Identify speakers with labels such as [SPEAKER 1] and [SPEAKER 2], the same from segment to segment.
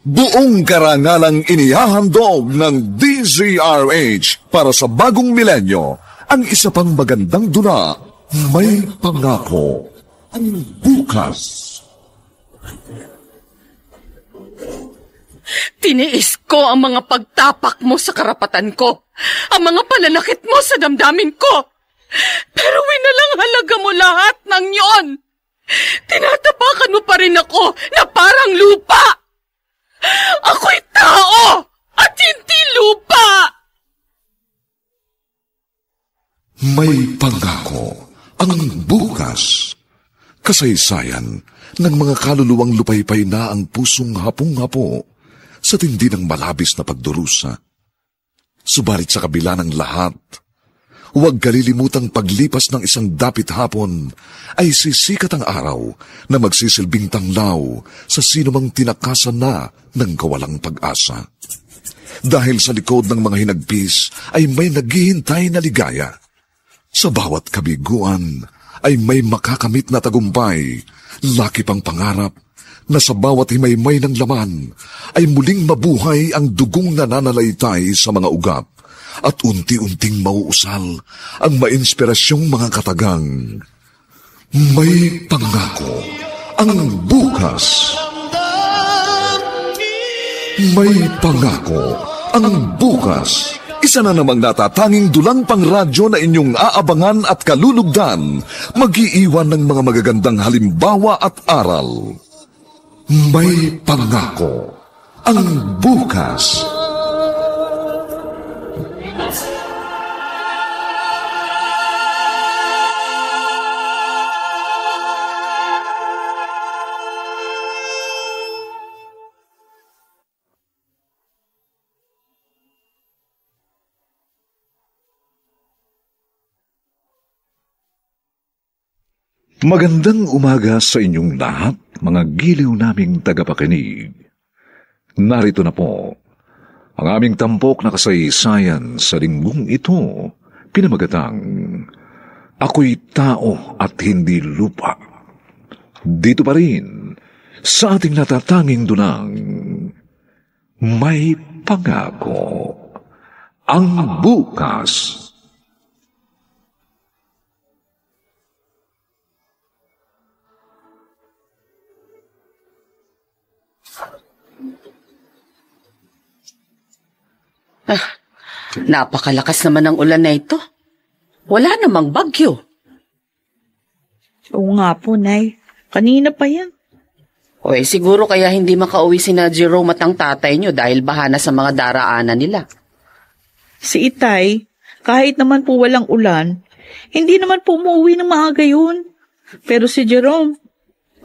[SPEAKER 1] Buong karangalang inihahandog ng DZRH para sa bagong milenyo ang isa pang magandang dula, May Pangako, ang bukas.
[SPEAKER 2] Tiniis ko ang mga pagtapak mo sa karapatan ko, ang mga pananakit mo sa damdamin ko. Pero winalanghalaga mo lahat ng yon. Tinatapakan mo pa rin ako na parang lupa. Ako'y tao at hindi lupa!
[SPEAKER 1] May Pangako, ang bukas. Kasaysayan ng mga kaluluwang lupaypay na ang pusong hapong-hapo sa tindi ng malabis na pagdurusa. Subalit sa kabila ng lahat, huwag kalilimutang paglipas ng isang dapit hapon ay sisikat ang araw na magsisilbing tanglaw sa sinumang tinakasan na ng kawalang pag-asa. Dahil sa likod ng mga hinagpis ay may naghihintay na ligaya. Sa bawat kabiguan ay may makakamit na tagumpay, laki pang pangarap na sa bawat himaymay ng laman ay muling mabuhay ang dugong nananalaytay sa mga ugat at unti-unting mauusal ang mainspirasyong mga katagang. May Pangako, ang bukas. May Pangako, ang bukas. Isa na namang natatanging dulang pangradyo na inyong aabangan at kalulugdan, mag-iiwan ng mga magagandang halimbawa at aral. May Pangako, ang bukas. Magandang umaga sa inyong lahat, mga giliw naming tagapakinig. Narito na po ang aming tampok na kasaysayan sa linggong ito, pinamagatang Ako'y Tao at Hindi Lupa. Dito pa rin sa ating natatanging dunang May Pangako, ang bukas.
[SPEAKER 2] Napakalakas naman ng ulan na ito. Wala namang bagyo.
[SPEAKER 3] Oo nga po, Nay. Kanina pa yan.
[SPEAKER 2] Siguro kaya hindi makauwi si na Jerome at ang tatay niyo dahil baha na sa mga daraanan nila.
[SPEAKER 3] Si Itay, kahit naman po walang ulan, hindi naman po umuwi ng maaga yun. Pero si Jerome,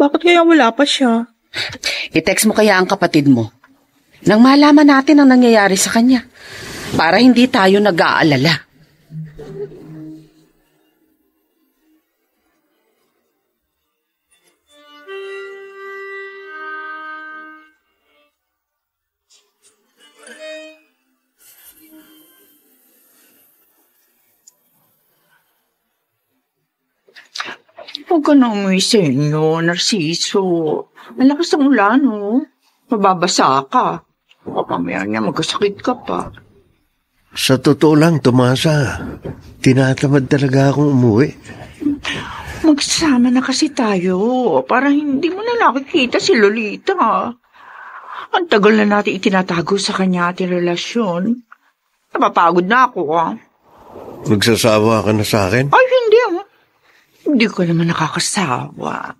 [SPEAKER 3] bakit kaya wala pa siya?
[SPEAKER 2] I-text mo kaya ang kapatid mo nang malaman natin ang nangyayari sa kanya para hindi tayo nag-aalala.
[SPEAKER 4] Huwag ka na umuwi sa inyo, Narciso. Ang lakas ng ulan, oh. Mababasa ka. Papamaya niya, magkasakit ka pa.
[SPEAKER 5] Sa totoo lang, Tomasa, tinatamad talaga akong umuwi.
[SPEAKER 4] Magsama na kasi tayo para hindi mo na nakikita si Lolita. Ang tagal na natin itinatago sa kanya ating relasyon. Napapagod na ako, ah.
[SPEAKER 5] Magsasawa ka na sa akin?
[SPEAKER 4] Ay, hindi, ah. Hindi ko naman nakakasawa.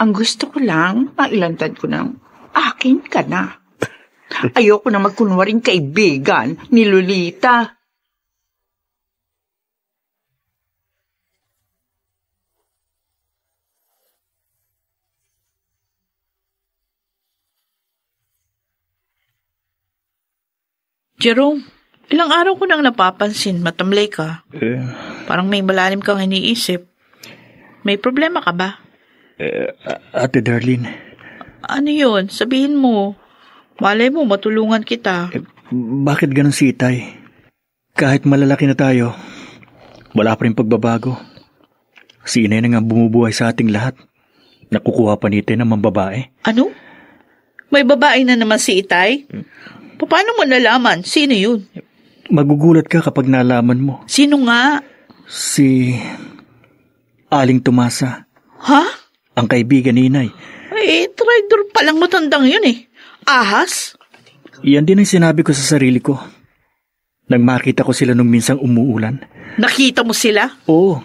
[SPEAKER 4] Ang gusto ko lang, mailantad ko ng akin ka na. Ayoko na magkunwaring kaibigan ni Lolita.
[SPEAKER 3] Jerome, ilang araw ko nang napapansin, matamlay ka. Parang may malalim kang iniisip. May problema ka ba?
[SPEAKER 6] Ate Darlene.
[SPEAKER 3] Ano yun? Sabihin mo. Malay mo, matulungan kita.
[SPEAKER 6] Bakit ganun si Itay? Kahit malalaki na tayo, wala pa rin pagbabago. Si Inay na nga bumubuhay sa ating lahat. Nakukuha pa ni Itay ng mga babae.
[SPEAKER 3] Ano? May babae na naman si Itay? Paano mo nalaman? Sino yun?
[SPEAKER 6] Magugulat ka kapag nalaman mo.
[SPEAKER 3] Sino nga?
[SPEAKER 6] Si Aling Tomasa.
[SPEAKER 3] Ha?
[SPEAKER 6] Ang kaibigan ni Inay.
[SPEAKER 3] Traitor palang matandang yun eh. Ahas?
[SPEAKER 6] Yan din ang sinabi ko sa sarili ko. Nang makita ko sila nung minsang umuulan.
[SPEAKER 3] Nakita mo sila?
[SPEAKER 6] Oo.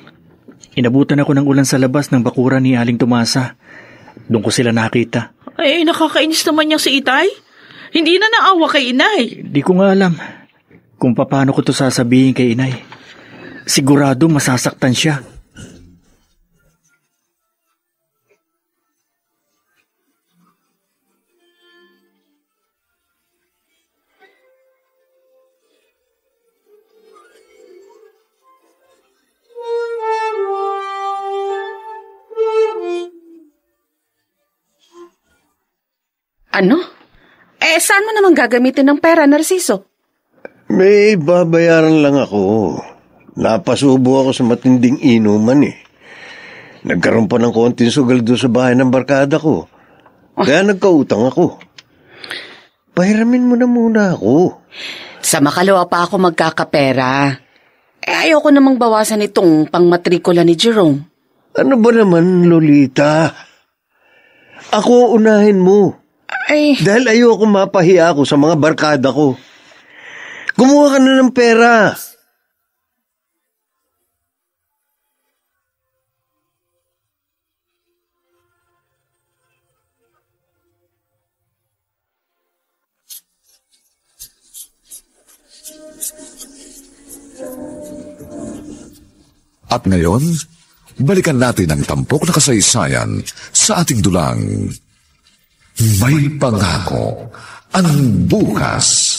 [SPEAKER 6] Inabutan ako ng ulan sa labas ng bakuran ni Aling Tomasa. Doon ko sila nakita.
[SPEAKER 3] Nakakainis naman niya si Itay. Hindi na naawa kay Inay.
[SPEAKER 6] Di ko nga alam kung paano ko to sasabihin kay Inay. Sigurado masasaktan siya.
[SPEAKER 2] Ano? Saan mo naman gagamitin ng pera, Narciso?
[SPEAKER 5] May babayaran lang ako. Napasubo ako sa matinding inuman eh. Nagkaroon pa ng konting sugal doon sa bahay ng barkada ko. Kaya nagkautang ako. Pahiramin mo na muna ako.
[SPEAKER 2] Sa makalawa pa ako magkakapera. Ayoko namang bawasan itong pangmatrikula ni Jerome.
[SPEAKER 5] Ano ba naman, Lolita? Ako unahin mo. Dahil ayoko mapahiya ako sa mga barkada ko. Kumuha ka na ng pera.
[SPEAKER 1] At ngayon, balikan natin ang tampok na kasaysayan sa ating dulang May Pangako ang Bukas.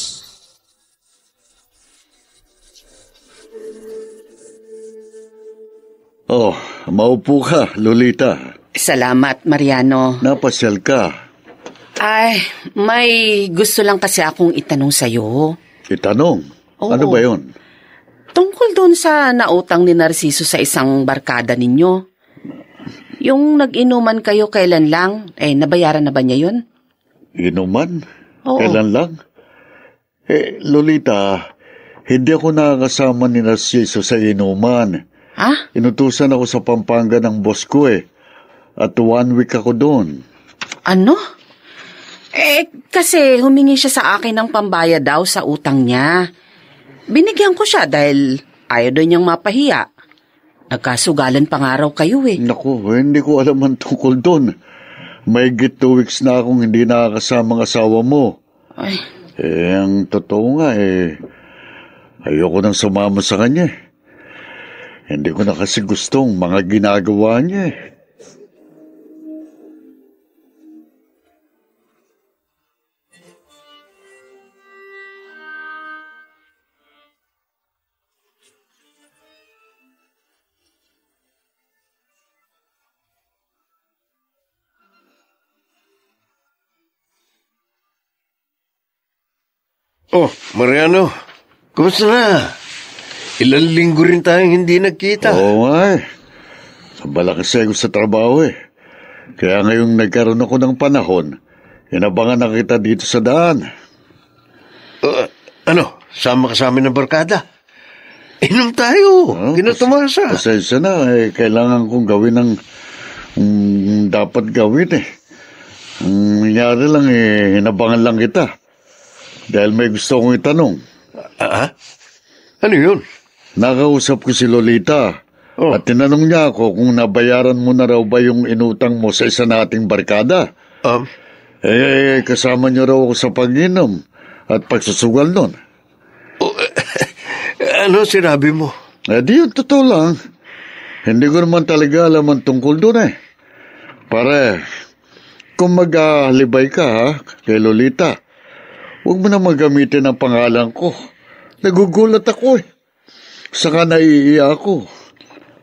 [SPEAKER 7] Oh, maupo ka, Lolita.
[SPEAKER 2] Salamat, Mariano.
[SPEAKER 7] Napasyal ka.
[SPEAKER 2] May gusto lang kasi akong itanong sa'yo.
[SPEAKER 7] Itanong?
[SPEAKER 2] Oo.
[SPEAKER 7] Ano ba yun?
[SPEAKER 2] Tungkol doon sa nautang ni Narciso sa isang barkada ninyo. Yung nag-inuman kayo kailan lang, nabayaran na ba niya yun?
[SPEAKER 7] Inuman?
[SPEAKER 2] Oo.
[SPEAKER 7] Kailan lang? Lolita, hindi ako nakakasama ni Narciso sa inuman.
[SPEAKER 2] Ha?
[SPEAKER 7] Inutusan ako sa Pampanga ng boss ko At 1 week ako doon.
[SPEAKER 2] Ano? Kasi humingi siya sa akin ng pambayad daw sa utang niya. Binigyan ko siya dahil ayaw daw niyang mapahiya. Nagkasugalan pang araw kayo
[SPEAKER 7] Naku, hindi ko alam ang tungkol doon. May 2 weeks na akong hindi nakakasama ang asawa mo.
[SPEAKER 2] Ay.
[SPEAKER 7] Ang totoo nga ayoko nang sumama sa kanya. Hindi ko na kasi gustong mga ginagawa niya
[SPEAKER 5] Oh, Mariano, kumusta na? Ilang linggo rin tayong hindi nagkita.
[SPEAKER 7] Oo nga Abala kasi ako sa trabaho Kaya ngayong nagkaroon ako ng panahon, inabangan na kita dito sa daan.
[SPEAKER 5] Sama ka sa amin ng barkada? Inom tayo, kinatumasa.
[SPEAKER 7] Pasensya na, kailangan kong gawin ang dapat gawin Ang nangyari lang hinabangan lang kita. Dahil may gusto kong itanong.
[SPEAKER 5] Ano yun?
[SPEAKER 7] Nakausap ko si Lolita. At tinanong niya ako kung nabayaran mo na raw ba yung inutang mo sa isa nating barkada. Kasama niyo raw ako sa pag-inom at pagsusugal nun.
[SPEAKER 5] Ano sinabi mo?
[SPEAKER 7] Di yun, totoo lang. Hindi ko naman talaga alam ang tungkol doon Pare, kung mag-alibay ka kay Lolita, huwag mo na magamitin ang pangalan ko. Nagugulat ako Saka naiiya ako.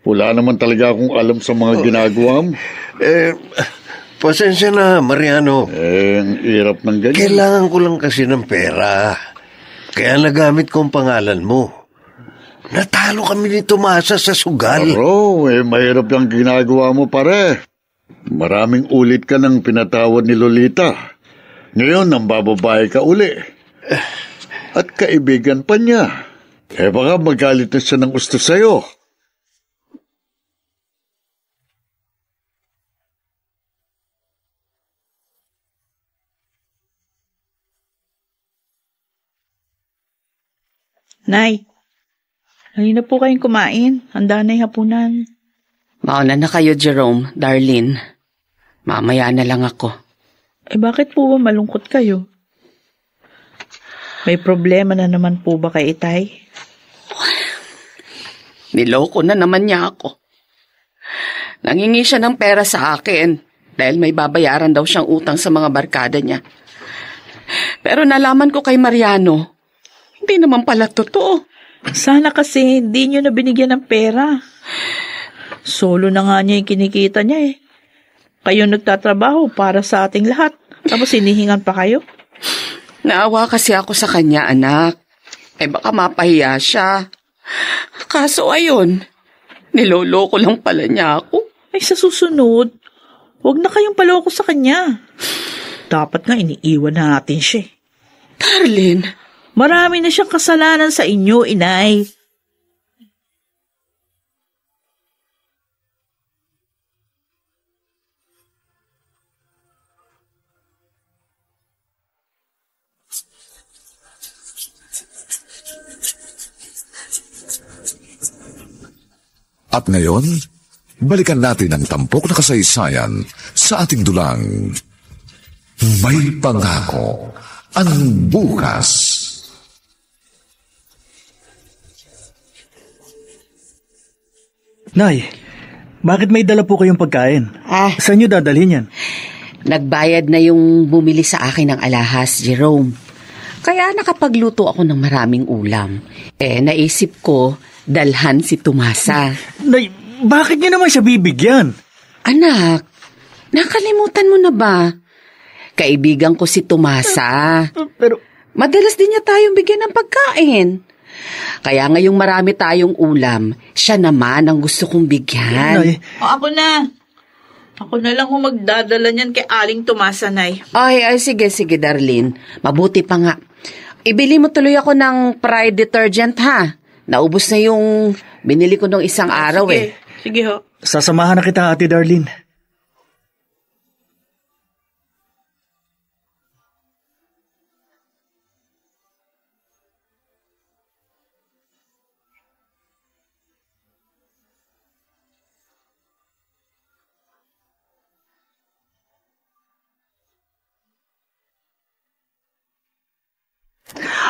[SPEAKER 7] Wala naman talaga akong alam sa mga ginagawa mo.
[SPEAKER 5] Pasensya na, Mariano.
[SPEAKER 7] Ang hirap ng ganyan.
[SPEAKER 5] Kailangan ko lang kasi ng pera. Kaya nagamit ko ang pangalan mo. Natalo kami ni Tomasa sa sugal.
[SPEAKER 7] Pero, mahirap yung ginagawa mo, pare. Maraming ulit ka ng pinatawad ni Lolita. Ngayon, nang bababae ka uli. At kaibigan pa niya. Baka magalit na siya ng gusto sa'yo.
[SPEAKER 3] Nay, halina po kayong kumain. Handa na yung hapunan.
[SPEAKER 2] Mauna na kayo, Jerome, Darlene. Mamaya na lang ako.
[SPEAKER 3] Bakit po ba malungkot kayo? May problema na naman po ba kay Itay?
[SPEAKER 2] Niloko na naman niya ako. Nangingi siya ng pera sa akin dahil may babayaran daw siyang utang sa mga barkada niya. Pero nalaman ko kay Mariano, hindi naman pala totoo.
[SPEAKER 3] Sana kasi hindi niyo na binigyan ng pera. Solo na nga niya yung kinikita niya eh. Kayo nagtatrabaho para sa ating lahat. Tapos hinihingan pa kayo?
[SPEAKER 2] Naawa kasi ako sa kanya, anak. Baka mapahiya siya. Kaso ayun, niloloko lang pala niya ako.
[SPEAKER 3] Sa susunod, huwag na kayong paloko sa kanya. Dapat nga iniiwan natin siya.
[SPEAKER 2] Darlene,
[SPEAKER 3] marami na siyang kasalanan sa inyo, inay.
[SPEAKER 1] At ngayon, balikan natin ang tampok na kasaysayan sa ating dulang. May Pangako ang Bukas.
[SPEAKER 6] Nay, bakit may dala po kayong pagkain? Saan niyo dadalhin yan?
[SPEAKER 2] Nagbayad na yung bumili sa akin ng alahas, Jerome. Kaya nakapagluto ako ng maraming ulam. Naisip ko, dalhan si Tomasa.
[SPEAKER 6] Nay, bakit niyo naman siya bibigyan?
[SPEAKER 2] Anak, nakalimutan mo na ba? Kaibigan ko si Tomasa.
[SPEAKER 6] Pero
[SPEAKER 2] madalas din niya tayong bigyan ng pagkain. Kaya ngayong marami tayong ulam, siya naman ang gusto kong bigyan.
[SPEAKER 6] Nay,
[SPEAKER 3] Ako na. Ako na lang kung magdadala niyan kay Aling Tomasa, Nay.
[SPEAKER 2] Ay, sige, Darlene. Mabuti pa nga. Ibili mo tuloy ako ng Pride detergent, ha? Naubos na yung binili ko nung isang araw,
[SPEAKER 3] Sige. Sige ho.
[SPEAKER 6] sasamahan na kita, Ate Darlene.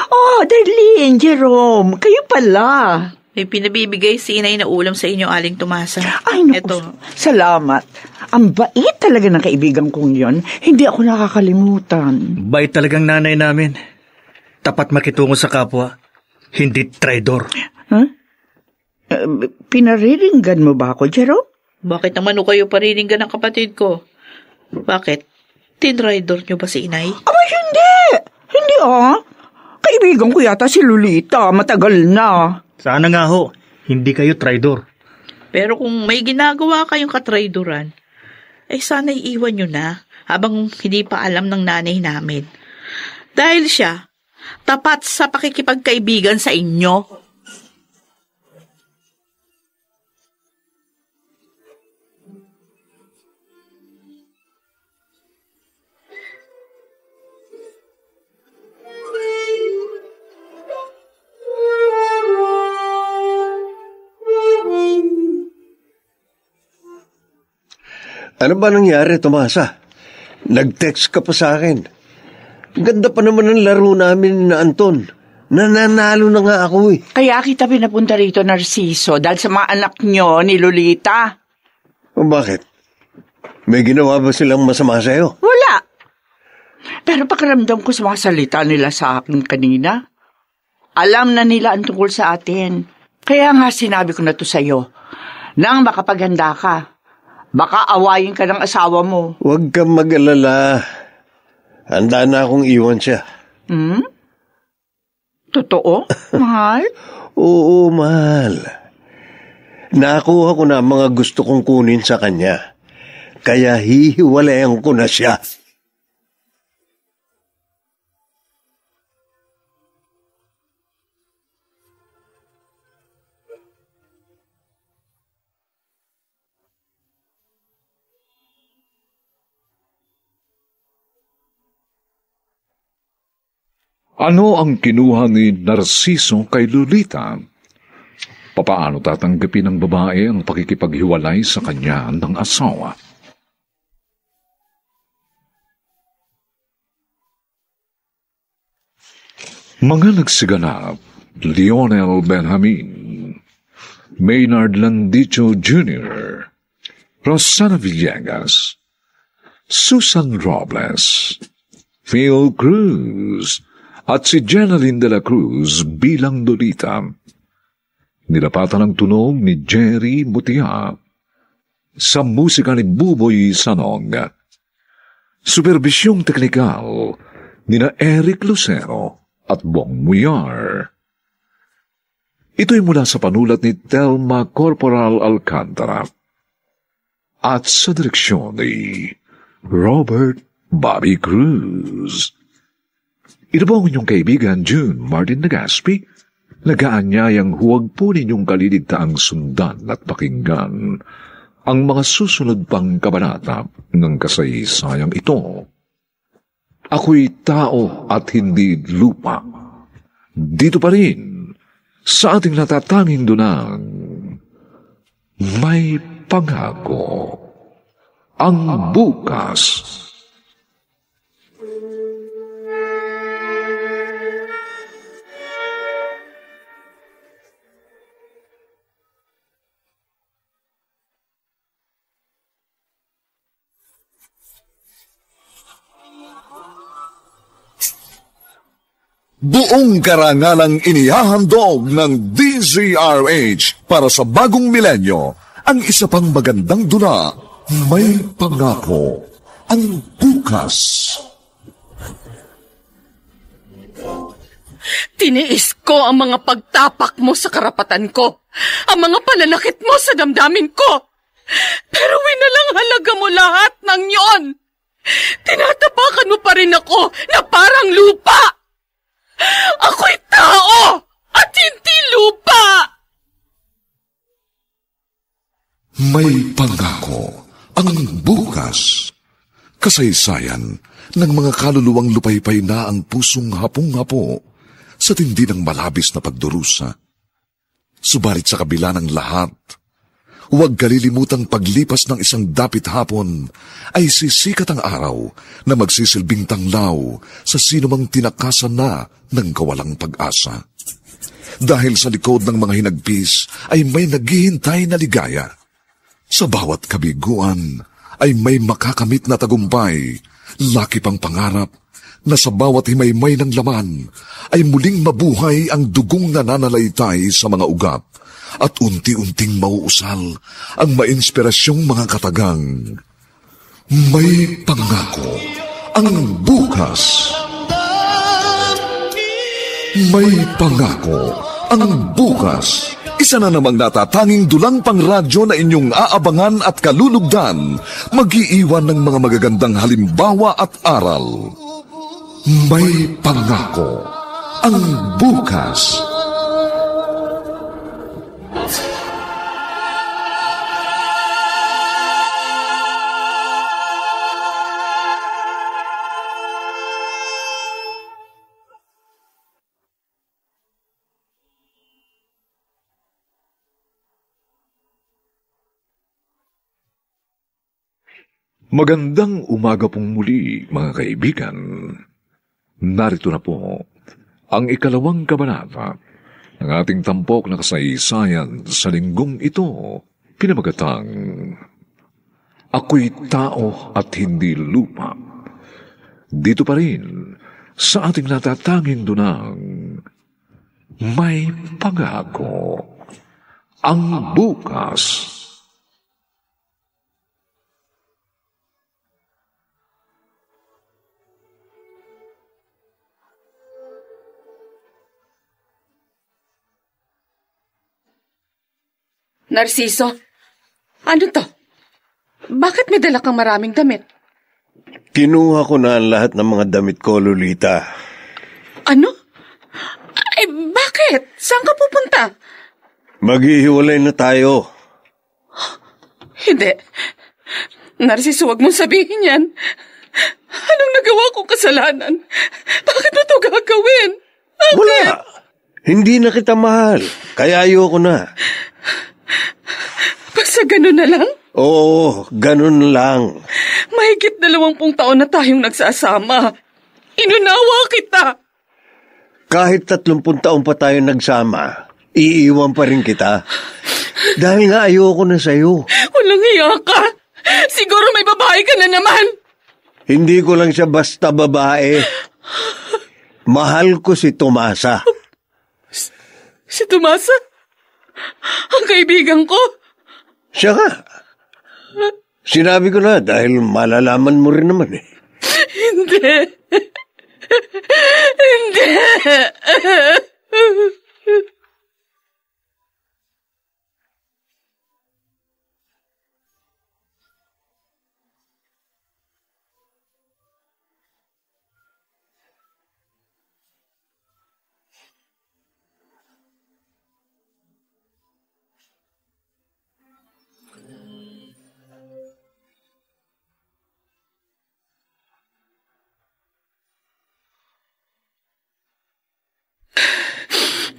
[SPEAKER 4] Oh, Darlene, Jerome, kayo pala.
[SPEAKER 3] May pinabibigay si inay na ulam sa inyo, Aling Tomasa.
[SPEAKER 4] Ay, naku,
[SPEAKER 3] Eto.
[SPEAKER 4] salamat. Ang bait talaga ng kaibigan kong yon. Hindi ako nakakalimutan.
[SPEAKER 6] Bait talagang nanay namin. Tapat makitungo sa kapwa. Hindi traidor.
[SPEAKER 4] Huh? Pinariringgan mo ba ako, Jerome?
[SPEAKER 3] Bakit naman kayo pariringgan ng kapatid ko? Bakit? Tinrider niyo ba si inay?
[SPEAKER 4] Aba, hindi. Hindi Kaibigan ko yata si Lolita. Matagal na.
[SPEAKER 6] Sana nga ho, hindi kayo traidor.
[SPEAKER 3] Pero kung may ginagawa kayong katraidoran, sana iiwan nyo na habang hindi pa alam ng nanay namin. Dahil siya, tapat sa pakikipagkaibigan sa inyo.
[SPEAKER 5] Ano ba nangyari, Tomasa? Nag-text ka pa sa akin. Ganda pa naman ng laro namin na Anton. Nananalo na nga ako eh.
[SPEAKER 4] Kaya kita pinapunta rito, Narciso, dahil sa mga anak nyo ni Lolita.
[SPEAKER 5] O bakit? May ginawa ba silang masama sa'yo?
[SPEAKER 4] Wala. Pero pakiramdam ko sa mga salita nila sa akin kanina. Alam na nila ang tungkol sa atin. Kaya nga sinabi ko na to sa'yo. Nang makapaganda ka, baka awayin ka ng asawa mo.
[SPEAKER 5] Huwag kang mag-alala. Handa na akong iwan siya.
[SPEAKER 4] Totoo, mahal?
[SPEAKER 5] Oo, mahal. Nakuha ko na ang mga gusto kong kunin sa kanya. Kaya hihiwalayan ko na siya.
[SPEAKER 1] Ano ang kinuha ni Narciso kay Lolita? Papaano tatanggapin ng babae ang pakikipaghiwalay sa kanya ng asawa? Mga nagsiganap: Lionel Benjamin, Maynard Landicho Jr., Rosana Villegas, Susan Robles, Phil Cruz, at si Jeneline de la Cruz bilang Lolita. Nilapatan ang tunog ni Jerry Mutia sa musika ni Buboy Sanog. Superbisyong teknikal nina Eric Lucero at Bong Muyar. Ito'y mula sa panulat ni Telma Corporal Alcantara at sa direksyon ni Robert Bobby Cruz. Ito po ang inyong kaibigan June Martin Nagaspi, nag-aanyayang huwag po ninyong kaliligtaang sundan at pakinggan ang mga susunod pang kabanata ng kasaysayang ito. Ako'y tao at hindi lupa. Dito pa rin, sa ating natatanging dunang, may pangako ang bukas.
[SPEAKER 8] Buong karangalang inihahandog ng DZRH para sa bagong milenyo ang isa pang magandang dula, May Pangako ang Bukas.
[SPEAKER 2] Tiniis ko ang mga pagtapak mo sa karapatan ko, ang mga pananakit mo sa damdamin ko. Pero winalanghalaga mo lahat ng yon. Tinatapakan mo pa rin ako na parang lupa. Ako'y tao at hindi lupa!
[SPEAKER 1] May Pangako ang Bukas. Kasaysayan ng mga kaluluwang lupaypay na ang pusong hapong-hapo sa tindi ng malabis na pagdurusa. Subalit sa kabila ng lahat, huwag kalilimutang paglipas ng isang dapit hapon ay sisikat ang araw na magsisilbing tanglaw sa sinumang tinakasan na ng kawalang pag-asa. Dahil sa likod ng mga hinagpis ay may naghihintay na ligaya. Sa bawat kabiguan ay may makakamit na tagumpay, laki pang pangarap na sa bawat himaymay ng laman ay muling mabuhay ang dugong nananalaytay sa mga ugat at unti-unting mauusal ang mainspirasyong mga katagang. May Pangako ang Bukas. May Pangako ang Bukas. Isa na namang natatanging dulang pangradyo na inyong aabangan at kalulugdan, mag-iiwan ng mga magagandang halimbawa at aral. May Pangako ang Bukas. Magandang umaga pong muli, mga kaibigan. Narito na po ang ikalawang kabanata ng ating tampok na kasaysayan sa linggong ito, pinamagatang Ako'y Tao at Hindi Lupa. Dito pa rin sa ating natatanging dunang May Pangako ang Bukas.
[SPEAKER 2] Narciso, ano to? Bakit may dala kang maraming damit?
[SPEAKER 5] Kinuha ko na ang lahat ng mga damit ko, Lolita.
[SPEAKER 2] Ano? Ay, bakit? Saan ka pupunta?
[SPEAKER 5] Maghihiwalay na tayo.
[SPEAKER 2] Hindi. Narciso, wag mong sabihin yan. Anong nagawa kong kasalanan? Bakit mo ito gagawin?
[SPEAKER 5] Wala. Hindi na kita mahal. Kaya ayoko na.
[SPEAKER 2] Basta ganun na lang?
[SPEAKER 5] Oo, ganun lang.
[SPEAKER 2] Mahigit 20 taon na tayong nagsasama. Inunawa kita.
[SPEAKER 5] Kahit 30 taon pa tayo nagsama, iiwan pa rin kita. Dahil nga ayoko na sa'yo.
[SPEAKER 2] Walang hiya ka. Siguro may babae ka na naman.
[SPEAKER 5] Hindi ko lang siya basta babae. Mahal ko si Tomasa.
[SPEAKER 2] Si Tomasa? Ang kaibigan ko?
[SPEAKER 5] Siya nga. Sinabi ko na dahil malalaman mo rin naman eh.
[SPEAKER 2] Hindi. Hindi.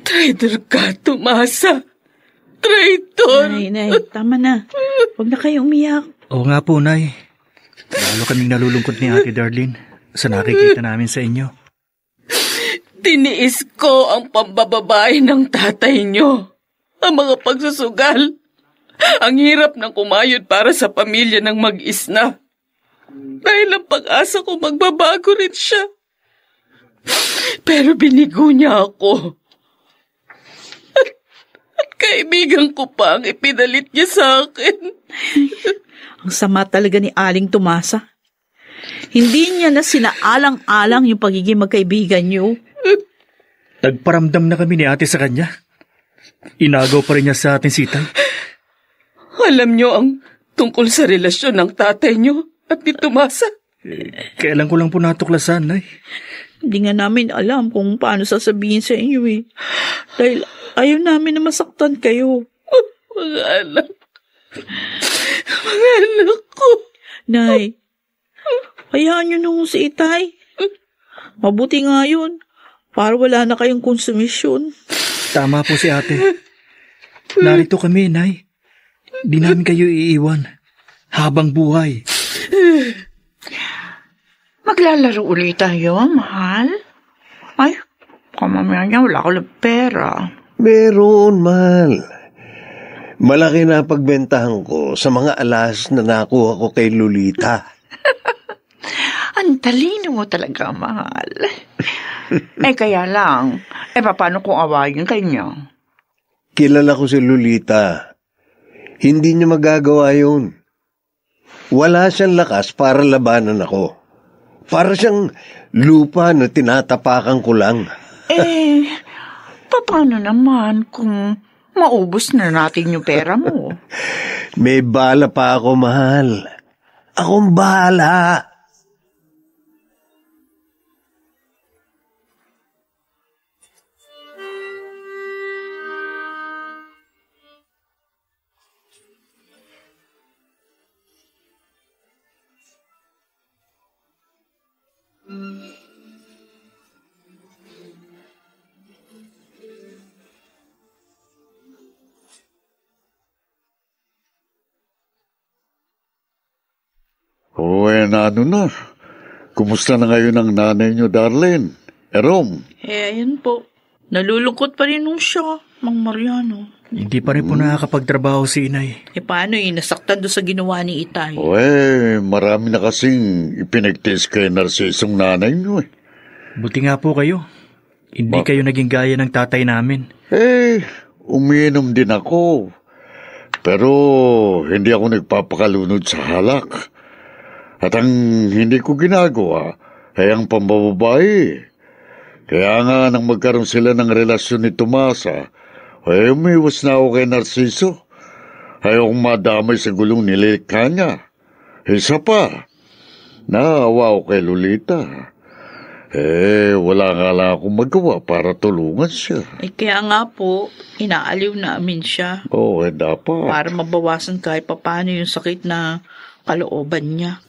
[SPEAKER 2] Traitor ka, Tomasa. Traitor.
[SPEAKER 3] Nay, tama na. Huwag na kayo umiyak.
[SPEAKER 6] Oo nga po, Nay. Lalo kaming nalulungkot ni Ate Darlene sa nakikita namin sa inyo.
[SPEAKER 2] Tiniis ko ang pambababae ng tatay nyo. Ang mga pagsusugal. Ang hirap ng kumayod para sa pamilya ng mag-isna. Dahil ang pag-asa ko magbabago rin siya. Pero binigo niya ako. At kaibigan ko pa ang ipinalit niya sa akin.
[SPEAKER 3] Ang sama talaga ni Aling Tomasa. Hindi niya na sinaalang-alang yung pagiging magkaibigan niyo.
[SPEAKER 6] Nagparamdam na kami ni ate sa kanya. Inagaw pa rin niya sa atin si Tay.
[SPEAKER 2] Alam niyo ang tungkol sa relasyon ng tatay niyo at ni Tomasa?
[SPEAKER 6] Kailan ko lang po natuklasan, Nay.
[SPEAKER 3] Hindi nga namin alam kung paano sasabihin sa inyo eh. Dahil ayaw namin na masaktan kayo.
[SPEAKER 2] Mga anak. Mga anak ko.
[SPEAKER 3] Nay, hayaan niyo nung si Itay. Mabuti nga yun. Para wala na kayong konsumisyon.
[SPEAKER 6] Tama po si ate. Narito kami, Nay. Di namin kayo iiwan. Habang buhay.
[SPEAKER 4] Maglalaro ulit tayo, mahal? Ay, kamamaya niya, wala ko lang pera.
[SPEAKER 5] Meron, mahal. Malaki na pagbentahan ko sa mga alas na nakuha ko kay Lolita.
[SPEAKER 4] Ang talino mo talaga, mahal. Kaya lang, paano kung awayin kanya?
[SPEAKER 5] Kilala ko si Lolita. Hindi niya magagawa yun. Wala siyang lakas para labanan ako. Para siyang lupa na tinatapakan ko lang.
[SPEAKER 4] Paano naman kung maubos na natin yung pera mo?
[SPEAKER 5] May bala pa ako, mahal. Akong bahala.
[SPEAKER 7] Ano na? Kumusta na ngayon ang nanay niyo, Darlene? Rom?
[SPEAKER 3] Ayun po. Nalulungkot pa rin nung siya, Mang Mariano.
[SPEAKER 6] Hindi pa rin po nakakapagtrabaho si Inay.
[SPEAKER 3] Paano nasaktan doon sa ginawa ni Itay?
[SPEAKER 7] Marami na kasing ipinagtis kay Narcisong nanay niyo eh.
[SPEAKER 6] Buti nga po kayo. Hindi kayo naging gaya ng tatay namin.
[SPEAKER 7] Umiinom din ako. Pero hindi ako nagpapakalunod sa halak. At ang hindi ko ginagawa ay ang pambababae. Kaya nga nang magkaroon sila ng relasyon ni Tomasa, umiwas na ako kay Narciso. Ayokong madamay sa gulong nilikha niya. Isa pa, naawa ako kay Lolita. Wala nga lang akong magawa para tulungan siya.
[SPEAKER 3] Kaya nga po, inaaliw namin siya.
[SPEAKER 7] Dapat.
[SPEAKER 3] Para mabawasan kahit paano yung sakit na kalooban niya.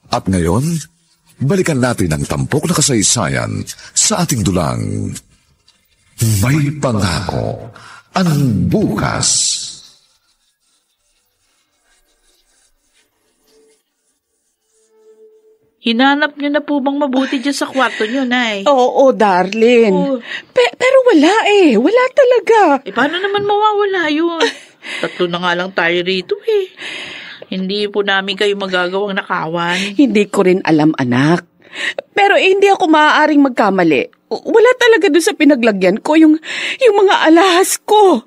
[SPEAKER 1] At ngayon, balikan natin ang tampok na kasaysayan sa ating dulang May Pangako ang Bukas.
[SPEAKER 3] Hinanap niyo na po bang mabuti dyan sa kwarto niyo, Nay?
[SPEAKER 2] Oo, darling.
[SPEAKER 3] Oh.
[SPEAKER 2] Pero wala eh. Wala talaga.
[SPEAKER 3] Paano naman mawawala yun? 3 na nga lang tayo rito eh. Hindi po namin kayo magagawang nakawan.
[SPEAKER 2] Hindi ko rin alam, anak. Pero hindi ako maaaring magkamali. Wala talaga doon sa pinaglagyan ko yung mga alahas ko.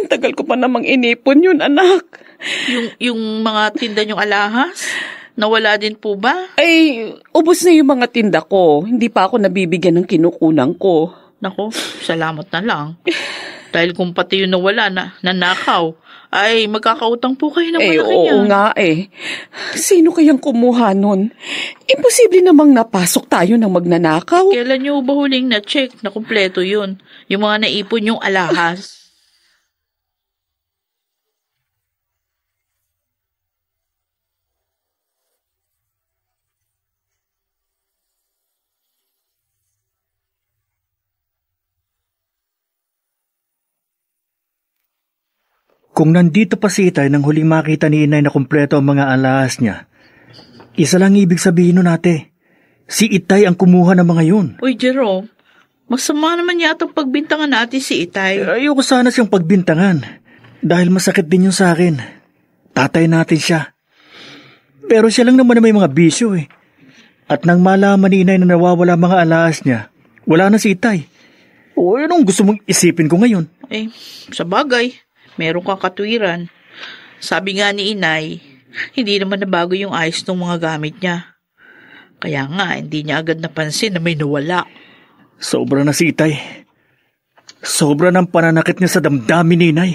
[SPEAKER 2] Ang tagal ko pa namang inipon yun, anak.
[SPEAKER 3] Yung mga tinda niyong alahas? Nawala din po ba?
[SPEAKER 2] Ay, ubos na yung mga tinda ko. Hindi pa ako nabibigyan ng kinukunan ko.
[SPEAKER 3] Nako, salamat na lang. Dahil kung pati yung nawala na nanakaw, ay magkakautang po kayo ng malaki
[SPEAKER 2] oo
[SPEAKER 3] niya.
[SPEAKER 2] Nga eh. Sino kayang kumuha nun? Imposible namang napasok tayo ng magnanakaw.
[SPEAKER 3] Kailan niyo ba huling na-check na kumpleto yun? Yung mga naipon yung alahas?
[SPEAKER 6] Kung nandito pa si Itay nang huling makita ni Inay na kumpleto ang mga alahas niya, isa lang ibig sabihin nun, ate. Si Itay ang kumuha ng mga yun.
[SPEAKER 3] Uy, Jerome, masama naman yata pagbintangan natin si Itay.
[SPEAKER 6] Ayoko sana siyang pagbintangan dahil masakit din yun sa akin. Tatay natin siya. Pero siya lang naman na may mga bisyo eh. At nang malaman ni Inay na nawawala mga alahas niya, wala na si Itay. O anong gusto mong isipin ko ngayon?
[SPEAKER 3] Sa bagay. Meron kang katwiran. Sabi nga ni Inay, hindi naman nabago yung ayos ng mga gamit niya. Kaya nga, hindi niya agad napansin na may nawala.
[SPEAKER 6] Sobra na si Itay. Sobra ng pananakit niya sa damdamin ni Inay.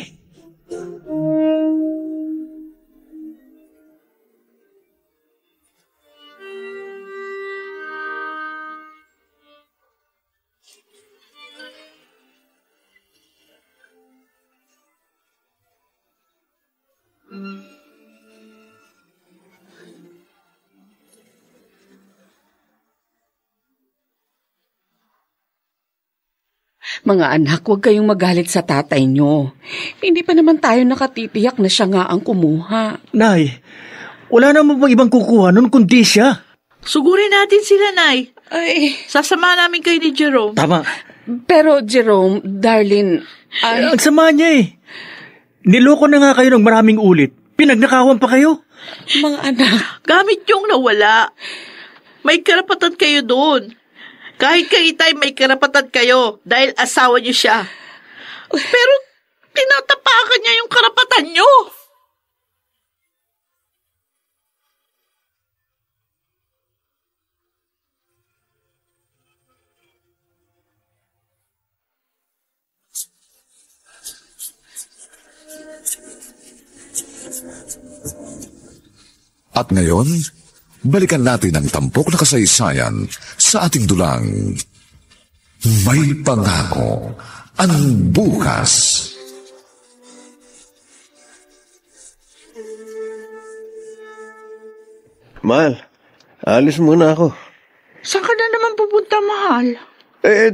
[SPEAKER 2] Mga anak, huwag kayong magalit sa tatay nyo. Hindi pa naman tayo nakatitiyak na siya nga ang kumuha.
[SPEAKER 6] Nay, wala naman bang ibang kukuha nun kundi siya.
[SPEAKER 3] Sugurin natin sila, Nay.
[SPEAKER 2] Ay,
[SPEAKER 3] Sasama namin kayo ni Jerome.
[SPEAKER 6] Tama.
[SPEAKER 2] pero Jerome, darling,
[SPEAKER 6] Ang sama niya eh. Niloko na nga kayo ng maraming ulit. Pinagnakawan pa kayo.
[SPEAKER 2] mga anak,
[SPEAKER 3] Gamit yung nawala. May karapatan kayo doon. Kahit kay Itay, may karapatan kayo dahil asawa niyo siya. Pero tinatapakan niya yung karapatan niyo.
[SPEAKER 1] At ngayon, balikan natin ang tampok na kasaysayan sa ating dulang May Pangako ang Bukas.
[SPEAKER 5] Mahal, alis muna ako.
[SPEAKER 4] Saan ka na naman pupunta, mahal?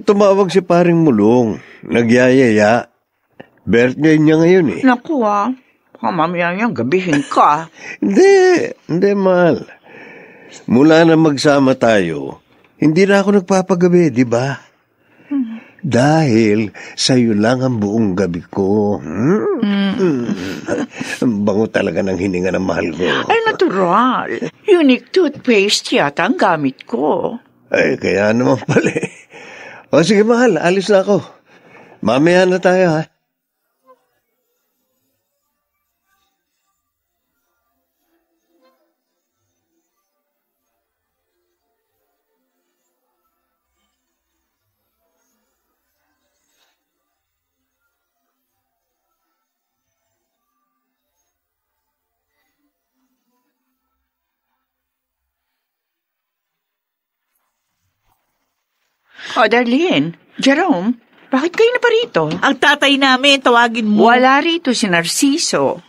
[SPEAKER 5] Tumawag si paring Mulong. Nagyayaya. Birthday niya ngayon eh.
[SPEAKER 4] Naku baka mamaya niyang gabihin ka.
[SPEAKER 5] Hindi mahal. Mula na magsama tayo, hindi na ako nagpapagabi, di ba? Dahil sa'yo lang ang buong gabi ko. Ang bango talaga ng hininga ng mahal ko.
[SPEAKER 4] Ay, natural. Unique toothpaste yata ang gamit ko.
[SPEAKER 5] Ay, kaya naman pala eh. O sige mahal, alis na ako. Mamaya na tayo ha.
[SPEAKER 4] Darlene, Jerome, bakit kayo na pa rito?
[SPEAKER 3] Ang tatay namin, tawagin mo.
[SPEAKER 4] Wala rito si Narciso.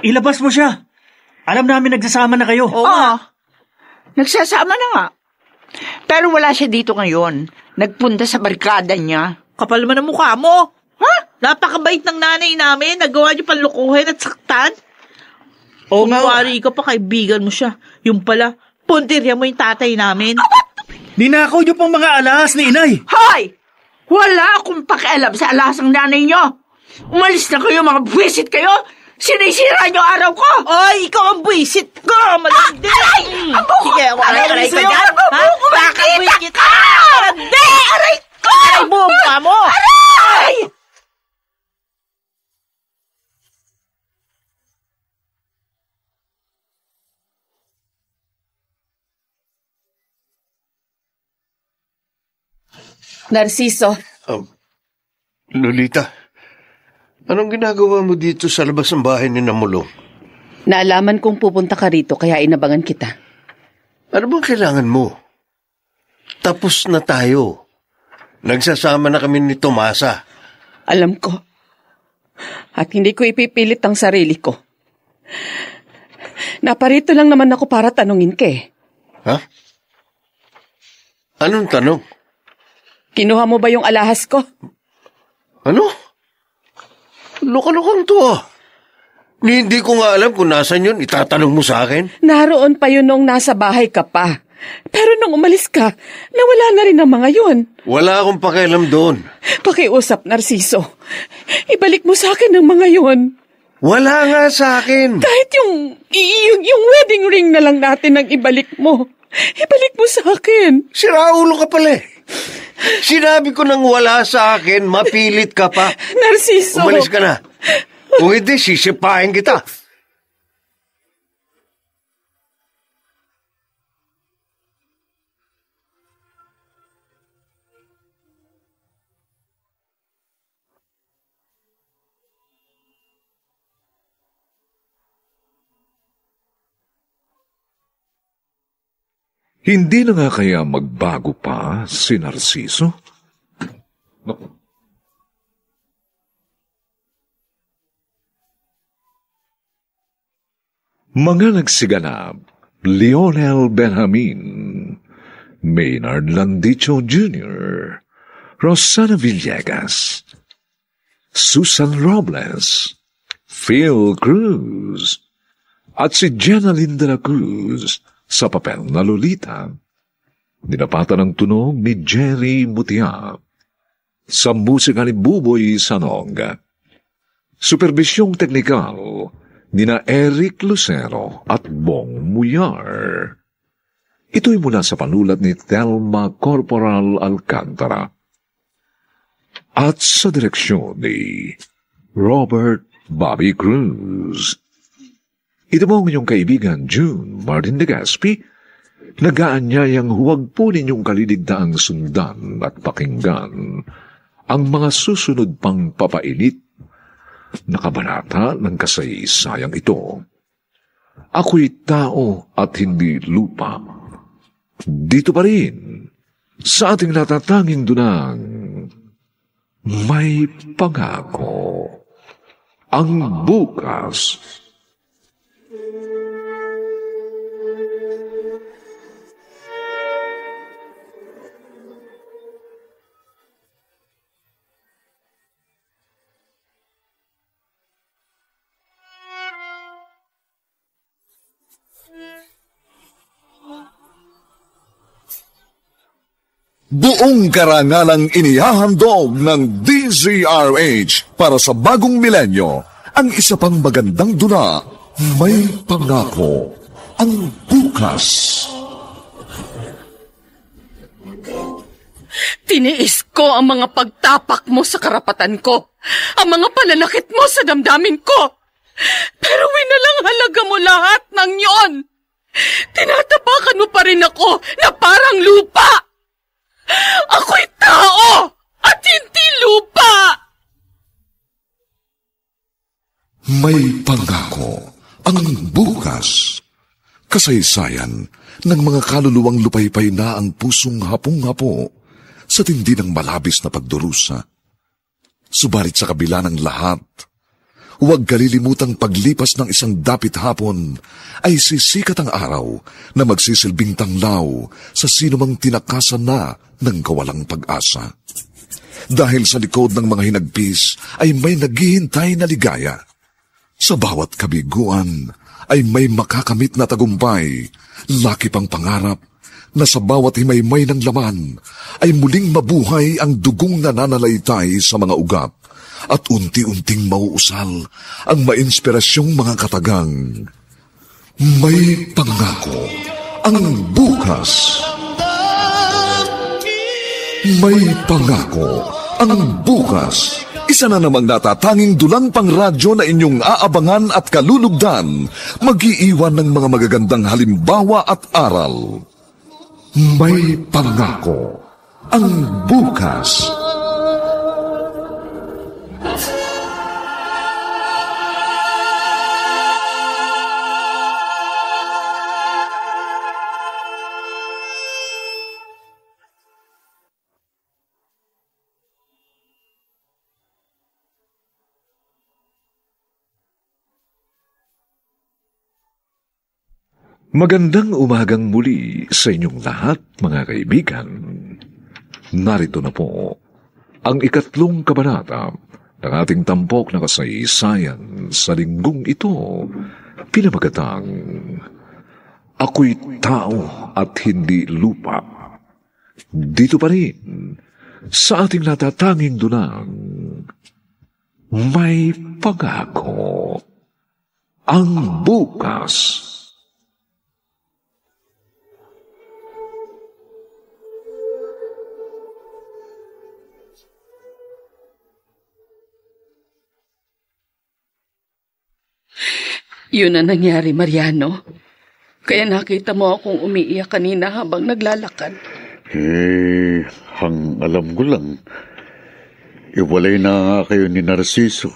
[SPEAKER 6] Ilabas mo siya. Alam namin nagsasama na kayo.
[SPEAKER 3] Oo nga.
[SPEAKER 4] Nagsasama na nga. Pero wala siya dito ngayon. Nagpunta sa barkada niya.
[SPEAKER 3] Kapal naman ang mukha mo. Ha? Napakabait ng nanay namin. Nagawa niyo panlukuhin at saktan. O mawari ka pa, kaibigan mo siya. Yung pala, puntirya mo yung tatay namin.
[SPEAKER 6] Ninakaw niyo pang mga alas ni inay.
[SPEAKER 4] Hoy! Wala akong pakialam sa alas ng nanay niyo. Umalis na kayo, mga buwisit kayo. Sinisira niyo araw ko.
[SPEAKER 3] Ay, ikaw ang buwisit ko. Malandi. Sige, aray ka dyan. Kakabwit kita.
[SPEAKER 4] Hindi! Aray ko!
[SPEAKER 3] Aray mo, mukha mo.
[SPEAKER 4] Aray!
[SPEAKER 2] Narciso,
[SPEAKER 5] Lolita, anong ginagawa mo dito sa labas ng bahay ni Namulong?
[SPEAKER 2] naalaman kong pupunta ka rito kaya inabangan kita.
[SPEAKER 5] Ano bang kailangan mo? Tapos na tayo. Nagsasama na kami ni Tomasa.
[SPEAKER 2] Alam ko. At hindi ko ipipilit ang sarili ko. Naparito lang naman ako para tanungin ka eh.
[SPEAKER 5] Ha? Anong tanong?
[SPEAKER 2] Kinuha mo ba yung alahas ko?
[SPEAKER 5] Ano? Luka-lukang to ah. Hindi ko nga alam kung nasan yun. Itatanong mo sa akin?
[SPEAKER 2] Naroon pa yun nung nasa bahay ka pa. Pero nung umalis ka, nawala na rin ang mga yun.
[SPEAKER 5] Wala akong pakialam doon.
[SPEAKER 2] Pakiusap, Narciso. Ibalik mo sa akin ang mga yun.
[SPEAKER 5] Wala nga sa akin.
[SPEAKER 2] Kahit yung wedding ring na lang natin ang ibalik mo. Ibalik mo sa akin.
[SPEAKER 5] Siraulo ka pala eh. Sinabi ko nang wala sa akin, mapilit ka pa.
[SPEAKER 2] Narciso.
[SPEAKER 5] Umalis ka na. Kung hindi, sisipahin kita.
[SPEAKER 1] Hindi na nga kaya magbago pa si Narciso? Naku. Mga nagsiganap, Lionel Benjamin, Maynard Landicho Jr., Rosana Villegas, Susan Robles, Phil Cruz, at si Jenaline de la Cruz sa papel na Lolita. Dinapatan ng tunog ni Jerry Mutia. Sa musika ni Buboy Sanog. Supervisyong teknikal nina Eric Lucero at Bong Muyar. Ito'y mula sa panulat ni Thelma Corporal Alcantara. At sa direksyon ni Robert Bobby Cruz. Ito mo ang inyong kaibigan June Martin de Gaspi, nag-aanyayang huwag po ninyong kaliligdaang sundan at pakinggan ang mga susunod pang papainit na kabanata ng kasaysayang ito. Ako'y tao at hindi lupa. Dito pa rin, sa ating natatanging dunang, may pangako. Ang bukas.
[SPEAKER 8] Buong karangalang inihahandog ng DZRH para sa bagong milenyo, ang isa pang magandang dula, may pangako, ang bukas.
[SPEAKER 2] Tiniis ko ang mga pagtapak mo sa karapatan ko, ang mga pananakit mo sa damdamin ko. Pero winalang halaga mo lahat ng yon. Tinatapakan mo pa rin ako na parang lupa. Ako'y tao at hindi lupa!
[SPEAKER 8] May pangako, ang bukas. Kasaysayan ng mga kaluluwang lupaypay na ang pusong hapong-hapo sa tindi ng malabis na pagdurusa. Subalit sa kabila ng lahat,
[SPEAKER 1] Huwag kalilimutang paglipas ng isang dapit hapon ay sisikat ang araw na magsisilbing tanglaw sa sinumang tinakasan na ng kawalang pag-asa. Dahil sa likod ng mga hinagpis ay may naghihintay na ligaya. Sa bawat kabiguan ay may makakamit na tagumpay, laki pang pangarap na sa bawat himaymay ng laman ay muling mabuhay ang dugong nananalaytay sa mga ugat at unti-unting mauusal ang mainspirasyong mga katagang. May pangako ang bukas. May pangako ang bukas. Isa na namang natatanging dulang pang radyo na inyong aabangan at kalulugdan, mag-iiwan ng mga magagandang halimbawa at aral. May pangako ang bukas.
[SPEAKER 8] Magandang umagang muli sa inyong lahat, mga kaibigan. Narito na po ang 3 kabanata ng ating tampok na kasaysayan sa linggong ito, pinamagatang Ako'y Tao at Hindi Lupa. Dito pa rin sa ating natatanging dunang May Pangako ang bukas.
[SPEAKER 2] Yun ang nangyari, Mariano. Kaya nakita mo akong umiiyak kanina habang naglalakad.
[SPEAKER 7] Ang alam ko lang, iwalay na nga kayo ni Narciso.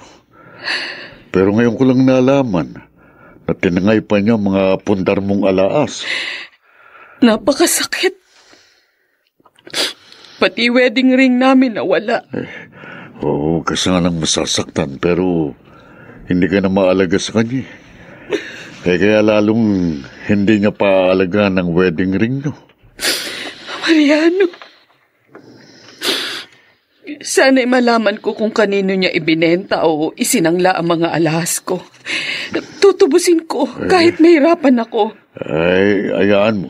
[SPEAKER 7] Pero ngayon ko lang nalaman na tinangay pa niya mga pundar mong alaas.
[SPEAKER 2] Napakasakit. Pati wedding ring namin nawala.
[SPEAKER 7] Oo, kasi nga lang masasaktan, pero hindi ka na maalaga sa kanya. Kaya lalong hindi niya paalagaan ng wedding ring, no?
[SPEAKER 2] Mariano, sana'y malaman ko kung kanino niya ibinenta o isinangla ang mga alahas ko. Tutubusin ko kahit mahirapan ako.
[SPEAKER 7] Ay, ayaan mo.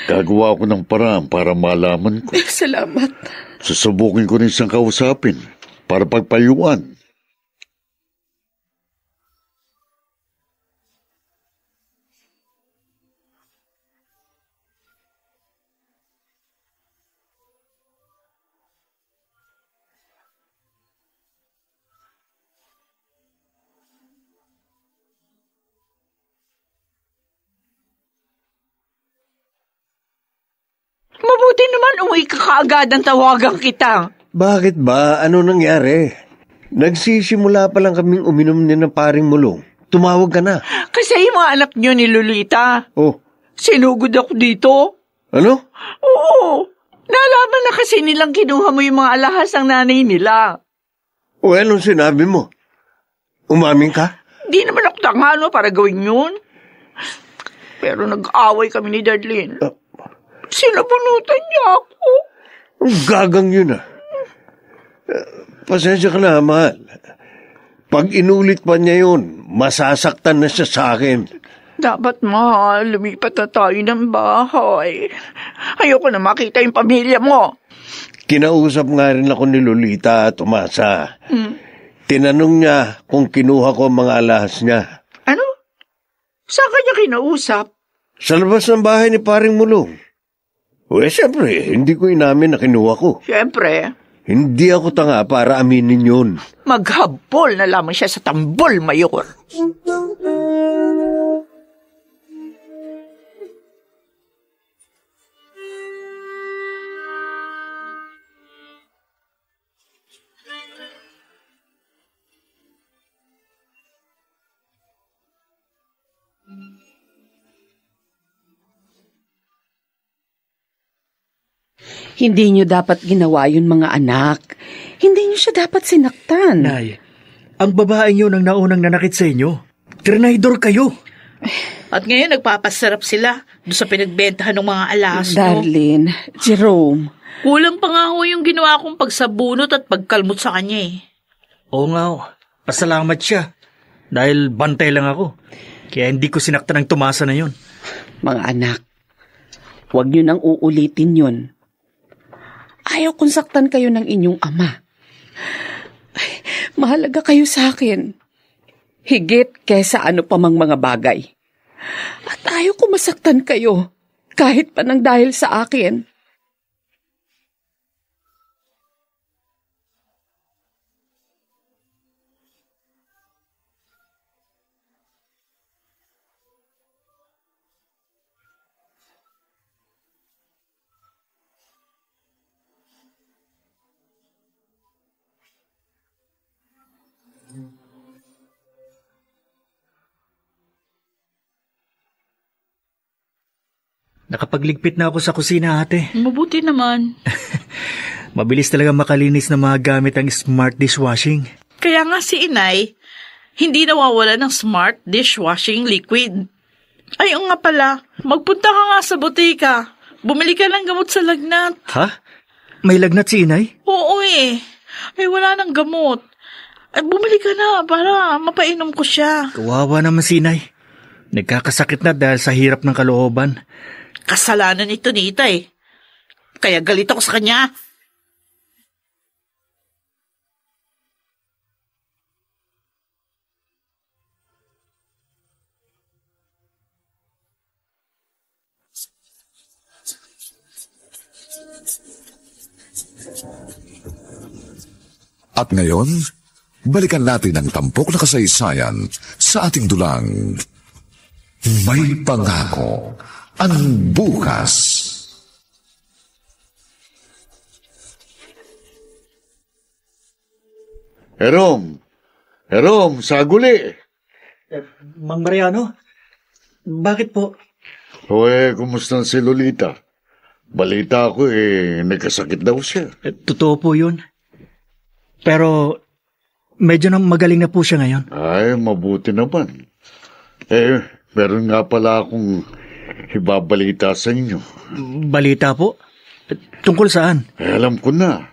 [SPEAKER 7] Gagawa ko ng paraan para malaman ko.
[SPEAKER 2] Salamat.
[SPEAKER 7] Susubukin ko rin siyang kausapin para pagpayuan.
[SPEAKER 4] Mabuti naman umuwi ka kaagad ang tawagan kita.
[SPEAKER 5] Bakit ba? Ano nangyari? Nagsisimula pa lang kaming uminom niya ng paring mulong. Tumawag ka na.
[SPEAKER 4] Kasi yung mga anak niyo ni Lolita.
[SPEAKER 5] Oh.
[SPEAKER 4] Sinugod ako dito.
[SPEAKER 5] Ano?
[SPEAKER 4] Oo. Nalaman na kasi nilang kinuha mo yung mga alahas ng nanay nila.
[SPEAKER 5] O anong sinabi mo? Umamin ka?
[SPEAKER 4] Di naman ako tangano para gawin yun. Pero nag-away kami ni Darlene. Sinabunutan niya ako.
[SPEAKER 5] Gagang yun ah. Pasensya ka na, mahal. Pag inulit pa niya yun, masasaktan na siya sa akin.
[SPEAKER 4] Dapat, mahal, lumipat na tayo ng bahay. Ayoko na makita yung pamilya mo.
[SPEAKER 5] Kinausap nga rin ako ni Lolita at umasa. Tinanong niya kung kinuha ko ang mga alahas niya.
[SPEAKER 4] Ano? Saan ka niya kinausap?
[SPEAKER 5] Sa labas ng bahay ni Paring Mulong. Siyempre, hindi ko inamin na kinuha ko.
[SPEAKER 4] Siyempre.
[SPEAKER 5] Hindi ako tanga para aminin yun.
[SPEAKER 4] Maghabol na lamang siya sa tambol, Mayor.
[SPEAKER 2] Hindi niyo dapat ginawa yun, mga anak. Hindi niyo siya dapat sinaktan.
[SPEAKER 6] Nay, Ang babaeng yun ang naunang nanakit sa inyo. Trinaydor kayo.
[SPEAKER 3] At ngayon nagpapasarap sila doon sa pinagbentahan ng mga alahas nyo.
[SPEAKER 2] Darlene, Jerome.
[SPEAKER 3] Kulang pa nga ho yung ginawa kong pagsabunot at pagkalmot sa kanya eh.
[SPEAKER 6] Oo nga ho. Pasalamat siya. Dahil bantay lang ako. Kaya hindi ko sinaktan ng tumasa na yun.
[SPEAKER 2] Mga anak, huwag niyo nang uulitin yun. Ayaw kong saktan kayo ng inyong ama. Ay, mahalaga kayo sa akin. Higit kaysa ano pa mang mga bagay. At ayaw ko masaktan kayo, kahit pa nang dahil sa akin.
[SPEAKER 6] Nakapagligpit na ako sa kusina, ate.
[SPEAKER 3] Mabuti naman.
[SPEAKER 6] Mabilis talaga makalinis na mga gamit ang smart dishwashing.
[SPEAKER 3] Kaya nga si Inay, hindi nawawala ng smart dishwashing liquid. Ay, nga pala, magpunta ka nga sa butika. Bumili ka ng gamot sa lagnat.
[SPEAKER 6] Ha? May lagnat si Inay?
[SPEAKER 3] Oo eh. Ay, wala nang gamot. Ay, bumili ka na para mapainom ko siya.
[SPEAKER 6] Kawawa naman si Inay. Nagkakasakit na dahil sa hirap ng kalooban.
[SPEAKER 3] Kasalanan ito ni Itay. Kaya galit ako sa kanya.
[SPEAKER 1] At ngayon, balikan natin ang tampok na kasaysayan sa ating dulang May Pangako ang Bukas.
[SPEAKER 7] Herom, saguli.
[SPEAKER 6] Mang Mariano? Bakit po?
[SPEAKER 7] Kumusta si Lolita? Balita ko nagkasakit daw siya.
[SPEAKER 6] Totoo po yun. Pero medyo magaling na po siya ngayon.
[SPEAKER 7] Ay, mabuti naman. Meron nga pala akong ibabalita sa inyo.
[SPEAKER 6] Balita po? Tungkol saan?
[SPEAKER 7] Alam ko na.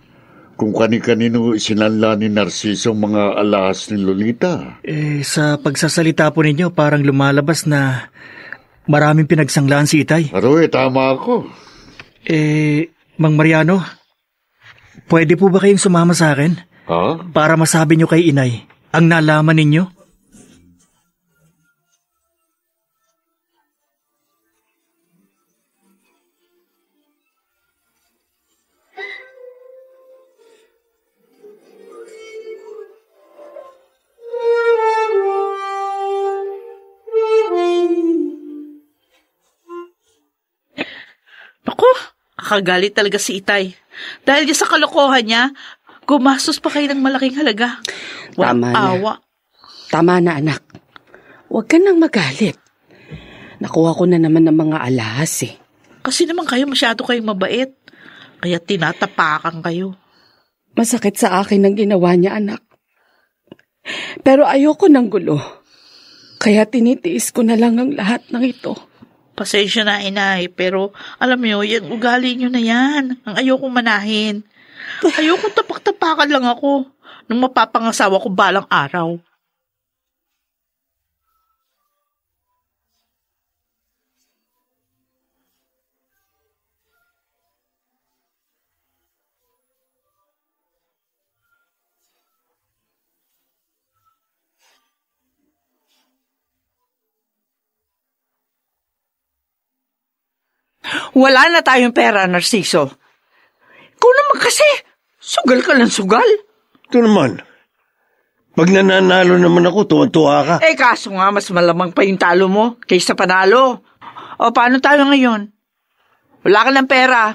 [SPEAKER 7] Kung kani-kanino isinanla ni Narciso ang mga alahas ni Lolita.
[SPEAKER 6] Sa pagsasalita po ninyo, parang lumalabas na maraming pinagsanglaan si Itay.
[SPEAKER 7] Pero tama ako.
[SPEAKER 6] Mang Mariano, pwede po ba kayong sumama sa akin?
[SPEAKER 7] Ha?
[SPEAKER 6] Para masabi nyo kay Inay ang nalaman ninyo?
[SPEAKER 3] Nakagalit talaga si Itay. Dahil sa kalokohan niya, gumastos pa kayo ng malaking halaga.
[SPEAKER 2] Tama na.
[SPEAKER 3] Awa.
[SPEAKER 2] Tama na, anak. Huwag ka nang magalit. Nakuha ko na naman ng mga alahas eh.
[SPEAKER 3] Kasi naman kayo masyado kayong mabait. Kaya tinatapakan kayo.
[SPEAKER 2] Masakit sa akin ang ginawa niya, anak. Pero ayoko ng gulo. Kaya tinitiis ko na lang ang lahat ng ito.
[SPEAKER 3] Pasensya na, Inay, pero alam niyo, yan ugali niyo na yan. Ang ayokong manahin. Ayokong tapak-tapakan lang ako nung mapapangasawa ko balang araw.
[SPEAKER 4] Wala na tayong pera, Narciso. Ikaw naman kasi, sugal ka ng sugal.
[SPEAKER 5] Ito naman. Pag nananalo naman ako, tuwan-tuwa ka.
[SPEAKER 4] Kaso nga, mas malamang pa yung talo mo kaysa panalo. O, paano tayo ngayon? Wala ka ng pera.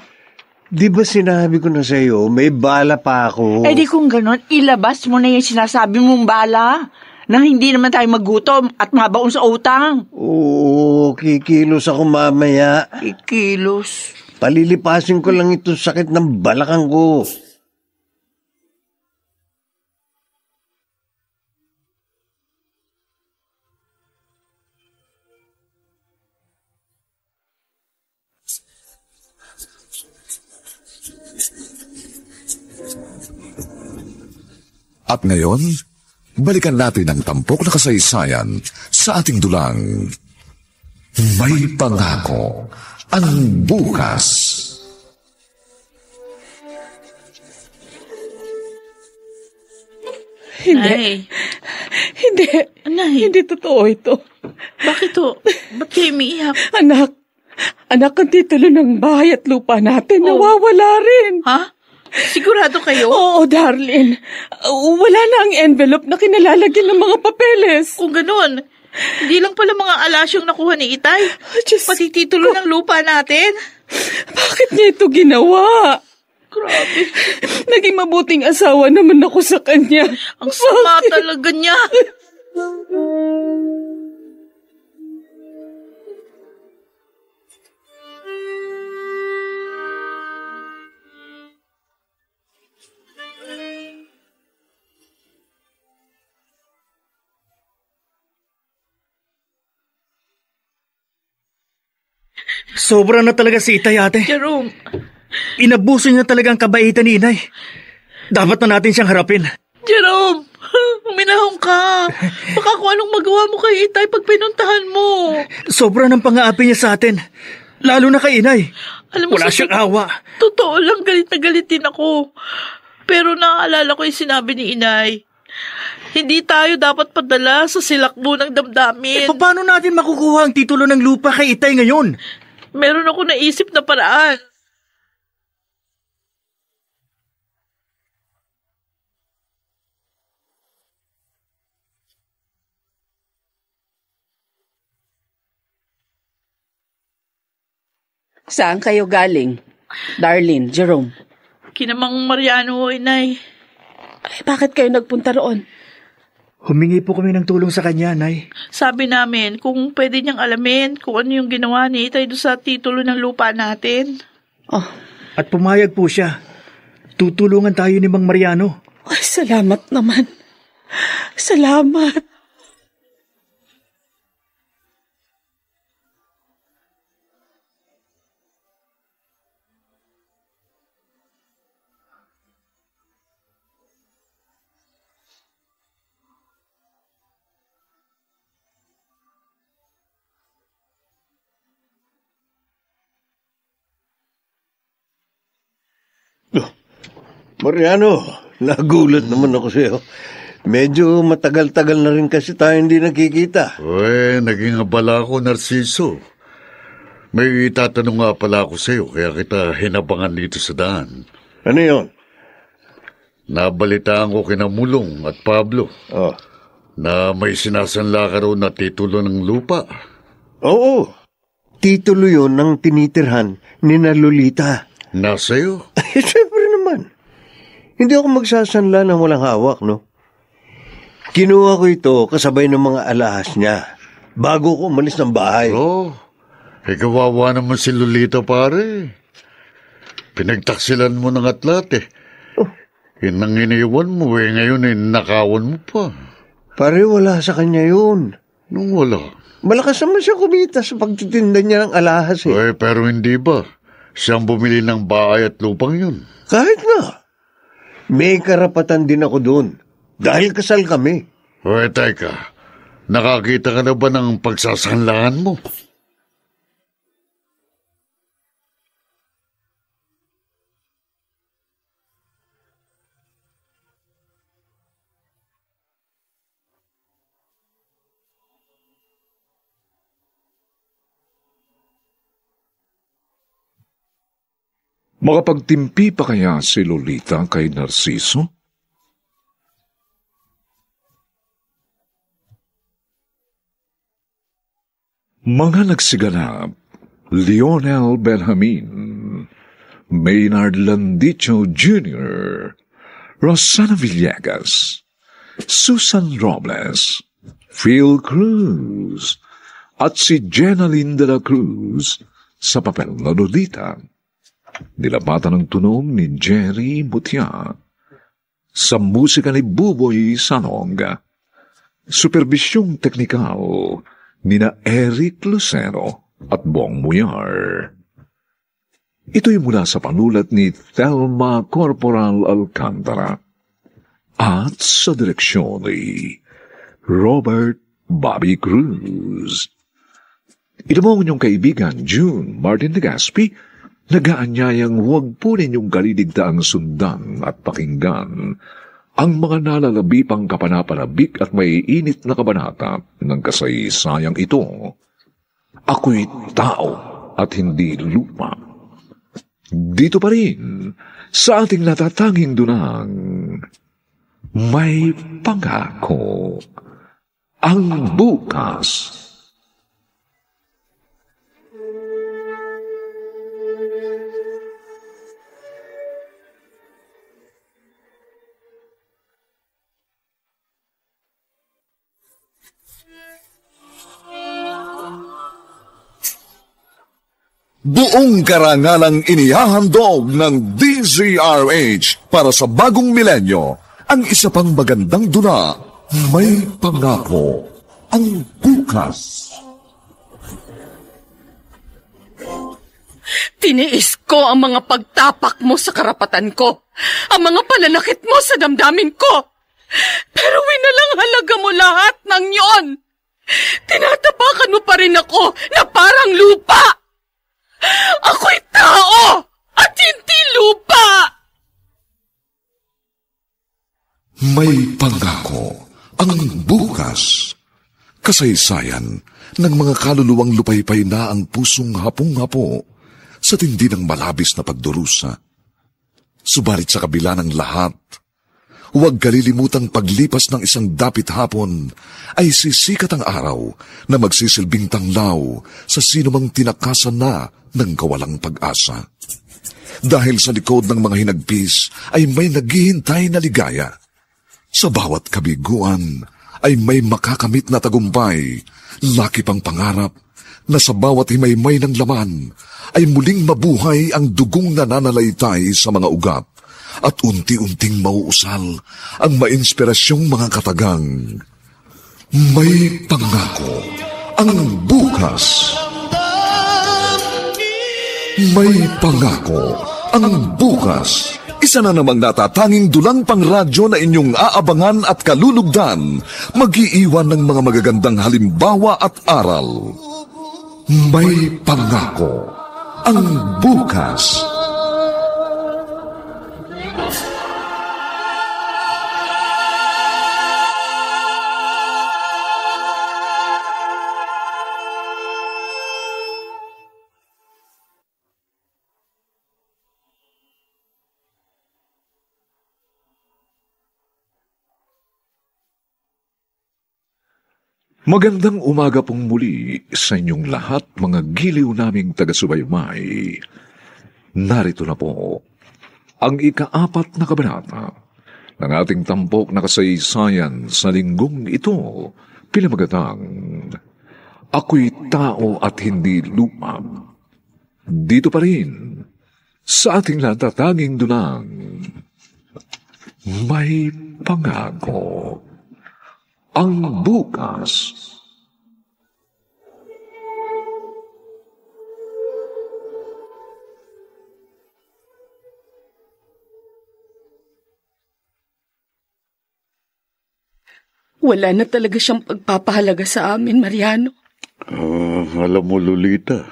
[SPEAKER 5] Di ba sinabi ko na sa'yo, may bala pa ako.
[SPEAKER 4] Di kung ganon, ilabas mo na yung sinasabi mong bala. Nang hindi naman tayo magutom at mabaon sa utang.
[SPEAKER 5] Oo, kikilos ako mamaya.
[SPEAKER 4] Kikilos?
[SPEAKER 5] Palilipasin ko lang itong sakit ng balakang ko.
[SPEAKER 8] At ngayon, balikan natin ang tampok na kasaysayan sa ating dulang May Pangako ang Bukas.
[SPEAKER 3] Nay.
[SPEAKER 2] Hindi totoo ito.
[SPEAKER 3] Bakit to? Ba't kayo umiiyak?
[SPEAKER 2] Anak, ang titulo ng bahay at lupa natin, nawawala rin.
[SPEAKER 3] Ha? Sigurado kayo?
[SPEAKER 2] Oo, darling. Wala na ang envelope na kinalalagyan ng mga papeles.
[SPEAKER 3] Kung ganun, hindi lang pala mga alasyong nakuha ni Itay. Pati titulo ng lupa natin.
[SPEAKER 2] Bakit niya ito ginawa?
[SPEAKER 3] Grabe.
[SPEAKER 2] Naging mabuting asawa naman ako sa kanya.
[SPEAKER 3] Ang sama talaga niya.
[SPEAKER 6] Sobra na talaga si Itay, ate.
[SPEAKER 3] Jerome.
[SPEAKER 6] Inabuso niya talaga ang kabaitan ni Inay. Dapat na natin siyang harapin.
[SPEAKER 3] Jerome, uminahon ka. Baka kung anong magawa mo kay Itay pag pinuntahan mo.
[SPEAKER 6] Sobra ng pang-aapi niya sa atin. Lalo na kay Inay.
[SPEAKER 3] Alam mo,
[SPEAKER 6] wala siyang awa.
[SPEAKER 3] Totoo lang, galit na galit din ako. Pero naaalala ko yung sinabi ni Inay. Hindi tayo dapat padala sa silakbo ng damdamin.
[SPEAKER 6] Paano natin makukuha ang titulo ng lupa kay Itay ngayon?
[SPEAKER 3] Meron ako naisip na paraan.
[SPEAKER 2] Saan kayo galing? Darlene, Jerome.
[SPEAKER 3] Kinamang Mariano, Inay.
[SPEAKER 2] Ay, bakit kayo nagpunta roon?
[SPEAKER 6] Humingi po kami ng tulong sa kanya, Nay.
[SPEAKER 3] Sabi namin kung pwede niyang alamin kung ano yung ginawa ni Itay doon sa titulo ng lupa natin.
[SPEAKER 2] Oh.
[SPEAKER 6] At pumayag po siya. Tutulungan tayo ni Mang Mariano.
[SPEAKER 2] Ay, salamat naman. Salamat.
[SPEAKER 5] Mariano, nagulat naman ako sa'yo. Medyo matagal-tagal na rin kasi tayo hindi nakikita.
[SPEAKER 7] Uy, naging abala ako, Narciso. May itatanong nga pala ako sa'yo, kaya kita hinabangan dito sa daan.
[SPEAKER 5] Ano yun?
[SPEAKER 7] Nabalitaan ko kina Mulong at Pablo na may sinasanla ka raw na titulo ng lupa.
[SPEAKER 5] Oo, titulo yun ng tinitirhan ni na Lolita.
[SPEAKER 7] Nasa'yo?
[SPEAKER 5] Siyempre naman. Hindi ako magsasanla ng walang hawak, no? Kinuha ko ito kasabay ng mga alahas niya bago ko umalis ng bahay.
[SPEAKER 7] Kawawa naman si Lolita, pare. Pinagtaksilan mo ng atlat, eh. Yun ang iniwan mo, ngayon nakawan mo pa.
[SPEAKER 5] Pare, wala sa kanya yun.
[SPEAKER 7] Nung wala?
[SPEAKER 5] Malakas naman siya kumita sa pagtitinda niya ng alahas, eh.
[SPEAKER 7] Pero hindi ba? Siyang bumili ng bahay at lupang yun.
[SPEAKER 5] Kahit na. May karapatan din ako doon. Dahil kasal kami.
[SPEAKER 7] Teka. Nakakita ka na ba ng pagsasanlaan mo?
[SPEAKER 1] Makapagtimpi pa kaya si Lolita kay Narciso? Mga nagsiganap, Lionel Benjamin, Maynard Landicho Jr., Rosana Villegas, Susan Robles, Phil Cruz, at si Jenaline de la Cruz sa papel na Lolita. Nilapatan ng tunog ni Jerry Butia. Sa musika ni Buboy Sanong. Superbisyong teknikal ni na Eric Lucero at Bong Muyar. Ito'y mula sa panulat ni Thelma Corporal Alcantara At sa direksyon ni Robert Bobby Cruz. Ito mo ang inyong kaibigan, June Martin Legaspi, nagaanyayang huwag po ninyong kaliligtaang sundan at pakinggan ang mga nalalabipang kapanapanabik at maiinit na kabanata ng kasaysayang ito. Ako'y tao at hindi lupa. Dito pa rin, sa ating natatanging dunang, may pangako ang bukas.
[SPEAKER 8] Buong karangalang inihahandog ng DZRH para sa bagong milenyo, ang isa pang magandang dula, may pangako ang bukas.
[SPEAKER 2] Tiniis ko ang mga pagtapak mo sa karapatan ko, ang mga pananakit mo sa damdamin ko. Pero winalanghalaga mo lahat ng yon. Tinatapakan mo pa rin ako na parang lupa. Ako'y tao at hindi lupa!
[SPEAKER 1] May pangako ang bukas. Kasaysayan ng mga kaluluwang lupaypay na ang pusong hapong-hapo sa tindi ng malabis na pagdurusa. Subalit sa kabila ng lahat, huwag kalilimutang paglipas ng isang dapit hapon ay sisikat ang araw na magsisilbing tanglaw sa sinumang tinakasan na ng kawalang pag-asa. Dahil sa likod ng mga hinagpis ay may naghihintay na ligaya. Sa bawat kabiguan ay may makakamit na tagumpay, laki pang pangarap na sa bawat himaymay ng laman ay muling mabuhay ang dugong nananalaytay sa mga ugat at unti-unting mauusal ang mainspirasyong mga katagang. May pangako ang bukas. May pangako ang bukas. Isa na namang natatanging dulang pangradyo na inyong aabangan at kalulugdan, mag-iiwan ng mga magagandang halimbawa at aral. May pangako ang bukas. Magandang umaga pong muli sa inyong lahat, mga giliw naming taga-subaybay. Narito na po ang ika-4 na kabanata ng ating tampok na kasaysayan sa linggong ito, pinamagatang Ako'y tao at hindi lupa. Dito pa rin sa ating natatanging dunang, may pangako ang bukas.
[SPEAKER 2] Wala na talaga siyang pagpapahalaga sa amin, Mariano.
[SPEAKER 7] Alam mo, Lolita,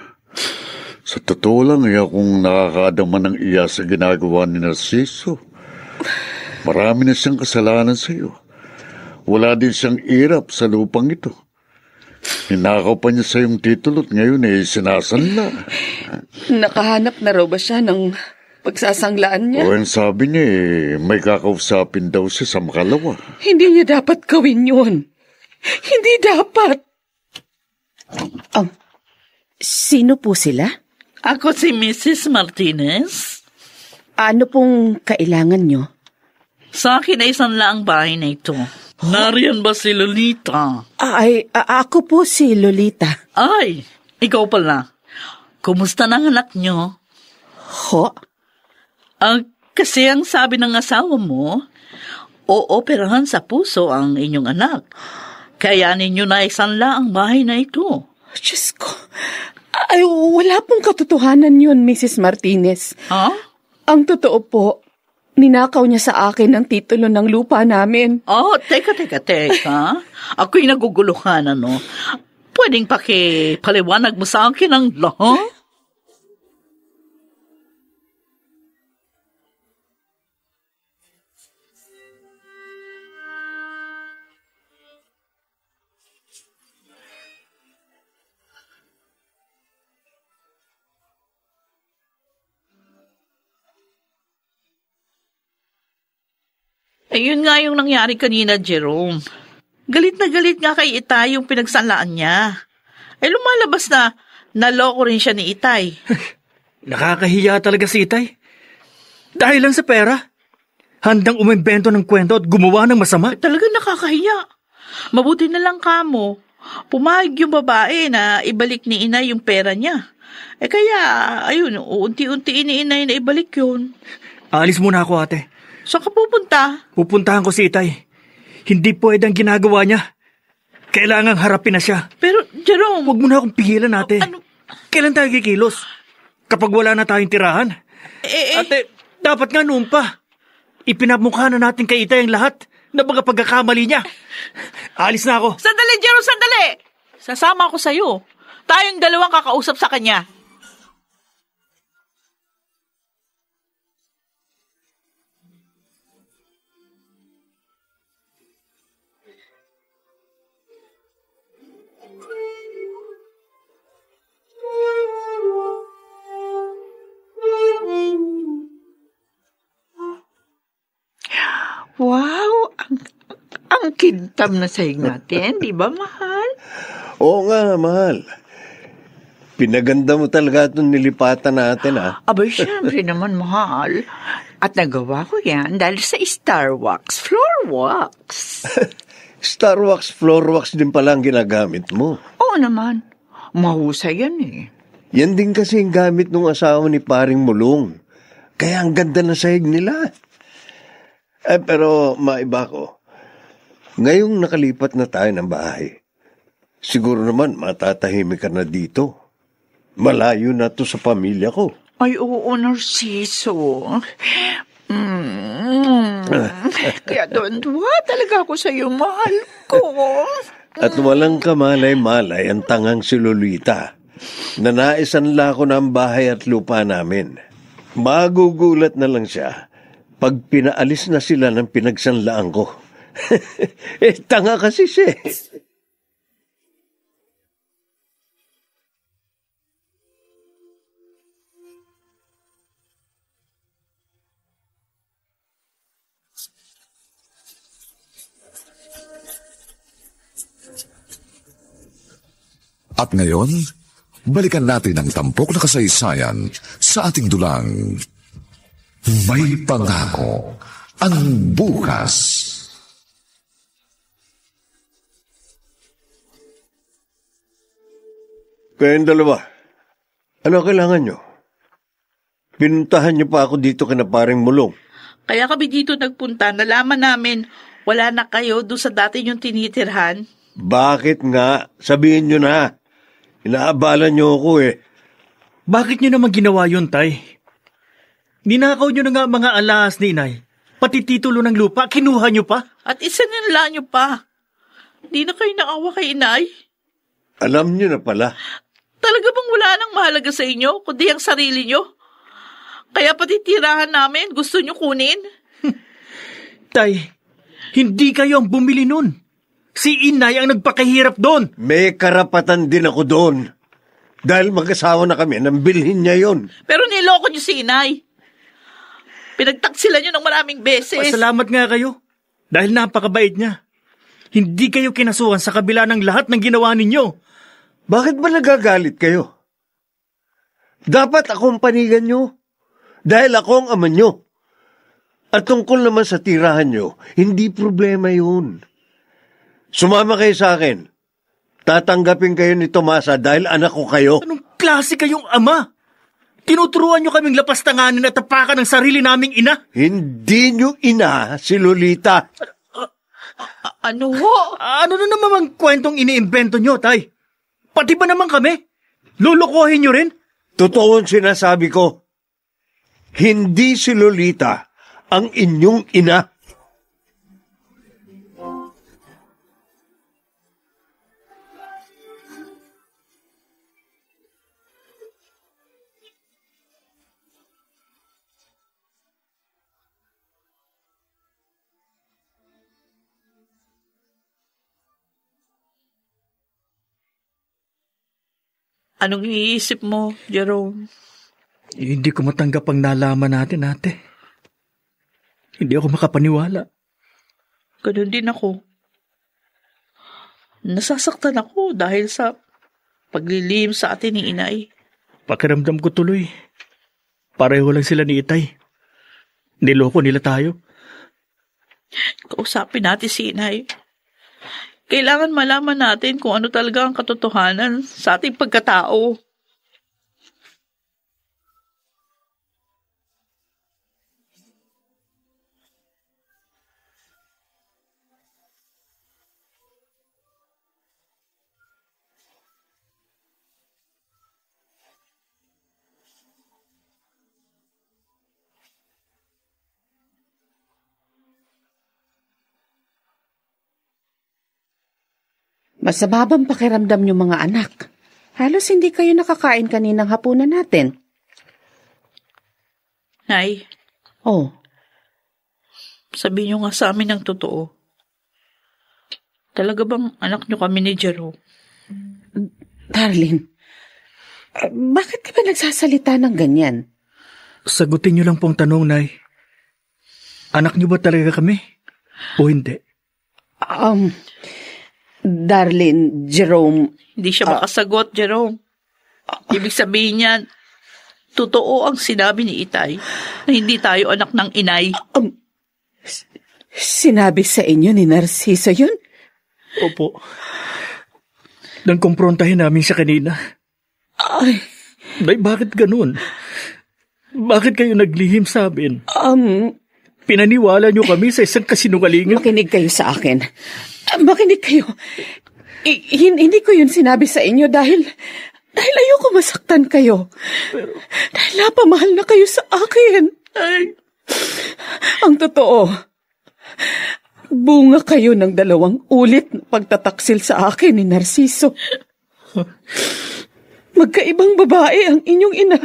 [SPEAKER 7] sa totoo lang ay akong nakakadama ng iya sa ginagawa ni Narciso. Marami na siyang kasalanan sa iyo. Wala din siyang irap sa lupang ito. Hinakaw pa niya sa iyong titulo at ngayon ay sinasanla.
[SPEAKER 2] Nakahanap na raw ba siya ng pagsasanglaan niya?
[SPEAKER 7] O ang sabi niya may kakausapin daw siya sa makalawa.
[SPEAKER 2] Hindi niya dapat gawin yun. Hindi dapat.
[SPEAKER 9] Sino po sila?
[SPEAKER 3] Ako si Mrs. Martinez.
[SPEAKER 9] Ano pong kailangan nyo?
[SPEAKER 3] Sa akin ay sanla ang bahay na ito. Nariyan ba si Lolita?
[SPEAKER 9] Ako po si Lolita.
[SPEAKER 3] Ay, ikaw pala. Kumusta na ang anak nyo?
[SPEAKER 9] Ho?
[SPEAKER 3] Kasi ang sabi ng asawa mo, ooperahan sa puso ang inyong anak. Kaya ninyo na isanla ang bahay na ito.
[SPEAKER 2] Diyos ko. Wala pong katotohanan yun, Mrs. Martinez.
[SPEAKER 3] Ha?
[SPEAKER 2] Ang totoo po, ninakaw niya sa akin ang titulo ng lupa namin.
[SPEAKER 3] Oh, teka. Ako'y naguguluhan, ano? Pwedeng paliwanag mo sa akin ang lahat? Ayun nga yung nangyari kanina, Jerome. Galit na galit nga kay Itay yung pinagsalaan niya. Lumalabas na naloko rin siya ni Itay.
[SPEAKER 6] Nakakahiya talaga si Itay. Dahil lang sa pera. Handang umimbento ng kwento at gumawa ng masama.
[SPEAKER 3] Talaga nakakahiya. Mabuti na lang kamo. Pumayag yung babae na ibalik ni Inay yung pera niya. Kaya, ayun, unti-unti ni Inay na ibalik yun.
[SPEAKER 6] Alis muna ako, ate.
[SPEAKER 3] Saan ka pupunta?
[SPEAKER 6] Pupuntahan ko si Itay. Hindi pwede ang ginagawa niya. Kailangang harapin na siya.
[SPEAKER 3] Pero, Jerome...
[SPEAKER 6] Huwag mo na akong pigilan, ate.
[SPEAKER 3] Ano?
[SPEAKER 6] Kailan tayo kikilos? Kapag wala na tayong tirahan? Ate, dapat nga noon pa. Ipinamukha na natin kay Itay ang lahat na mga pagkakamali niya. Alis na ako.
[SPEAKER 3] Sandali, Jerome, sandali! Sasama ako sa'yo. Tayong dalawang kakausap sa kanya.
[SPEAKER 4] Wow, ang kintab na sahig natin, di ba, mahal?
[SPEAKER 5] Oo nga, mahal. Pinaganda mo talaga itong nilipatan natin, ha?
[SPEAKER 4] Abay, syempre naman, mahal. At nagawa ko yan dahil sa Star Wax Floor Wax.
[SPEAKER 5] Star Wax Floor Wax din pala ang ginagamit mo.
[SPEAKER 4] Oo naman. Mahusay yan eh.
[SPEAKER 5] Yan din kasi ang gamit ng asawa ni Paring Mulong. Kaya ang ganda na sahig nila. Pero maiba ko. Ngayong nakalipat na tayo ng bahay, siguro naman matatahimik ka na dito. Malayo na to sa pamilya ko.
[SPEAKER 4] Ay, oo, Narciso. Kaya tuwa talaga ako sa iyo, mahal ko.
[SPEAKER 5] At walang kamalay-malay ang tangang si Lolita. Nanaisanla ko ng bahay at lupa namin. Magugulat na lang siya pag pinaalis na sila ng pinagsanlaan ko. Tanga kasi siya.
[SPEAKER 1] At ngayon, balikan natin ang tampok na kasaysayan sa ating dulang May Pangako ang Bukas.
[SPEAKER 5] Kayong dalawa, ano kailangan nyo? Pinuntahan nyo pa ako dito kina Paring Mulong.
[SPEAKER 3] Kaya kami dito nagpunta, nalaman namin wala na kayo doon sa dati yung tinitirhan.
[SPEAKER 5] Bakit nga? Sabihin nyo na. Inaabala nyo ako eh.
[SPEAKER 6] Bakit nyo naman ginawa yun, Tay? Ninakaw nyo na nga mga alahas ni Inay. Pati titulo ng lupa, kinuha nyo pa?
[SPEAKER 3] At isanila nyo pa. Hindi na kayo naawa kay Inay.
[SPEAKER 5] Alam nyo na pala.
[SPEAKER 3] Talaga bang wala nang mahalaga sa inyo, kundi ang sarili nyo? Kaya pati tirahan namin, gusto nyo kunin?
[SPEAKER 6] Tay, hindi kayo ang bumili nun. Si Inay ang nagpakahirap doon.
[SPEAKER 5] May karapatan din ako doon. Dahil mag-asawa na kami, nang bilhin niya yon.
[SPEAKER 3] Pero niloko nyo si Inay. Pinagtaksilan nyo ng maraming beses.
[SPEAKER 6] Pasalamat nga kayo. Dahil napakabait niya. Hindi kayo kinasuhan sa kabila ng lahat ng ginawa ninyo.
[SPEAKER 5] Bakit ba nagagalit kayo? Dapat akong panigan nyo. Dahil ako ang ama nyo. At tungkol naman sa tirahan nyo, hindi problema yun. Sumama kayo sa akin. Tatanggapin kayo ni Tomasa dahil anak ko kayo.
[SPEAKER 6] Anong klase kayong ama? Tinuturuan nyo kaming lapastanganin at tapakan ng sarili naming ina?
[SPEAKER 5] Hindi nyo ina si Lolita.
[SPEAKER 3] Ano ho?
[SPEAKER 6] Ano na naman ang kwentong iniimbento nyo, Tay? Pati ba naman kami? Lulukohin nyo rin?
[SPEAKER 5] Totoo ang sinasabi ko. Hindi si Lolita ang inyong ina.
[SPEAKER 3] Anong iniisip mo, Jerome?
[SPEAKER 6] Hindi ko matanggap ang nalaman natin, ate. Hindi ako makapaniwala.
[SPEAKER 3] Ganun din ako. Nasasaktan ako dahil sa paglilihim sa atin ni inay.
[SPEAKER 6] Pakiramdam ko tuloy. Pareho lang sila ni Itay. Niloko nila tayo.
[SPEAKER 3] Kausapin natin si inay. Kailangan malaman natin kung ano talaga ang katotohanan sa ating pagkatao.
[SPEAKER 9] Masababang pakiramdam niyo mga anak. Halos hindi kayo nakakain kaninang hapunan natin.
[SPEAKER 3] Nay,
[SPEAKER 9] Oh,
[SPEAKER 3] sabihin niyo nga sa amin ang totoo. Talaga bang anak niyo kami ni Jerome?
[SPEAKER 9] Darlene, bakit ka ba nagsasalita ng ganyan?
[SPEAKER 6] Sagutin niyo lang pong tanong, Nay. Anak niyo ba talaga kami? O hindi?
[SPEAKER 9] Darlene, Jerome...
[SPEAKER 3] Hindi siya makasagot, Jerome. Ibig sabihin niyan, totoo ang sinabi ni Itay na hindi tayo anak ng inay.
[SPEAKER 9] Sinabi sa inyo ni Narciso yun?
[SPEAKER 6] Opo. Nang kumprontahin namin siya kanina.
[SPEAKER 9] Ay,
[SPEAKER 6] Bakit ganun? Bakit kayo naglihim sa amin? Pinaniwala niyo kami sa isang kasinungalingan.
[SPEAKER 9] makinig kayo sa akin. Makinig kayo. Hindi ko yun sinabi sa inyo dahil ayoko masaktan kayo. Dahil napamahal na kayo sa akin. Ay. Ang totoo, bunga kayo ng 2 ulit na pagtataksil sa akin ni Narciso. Magkaibang babae ang inyong ina.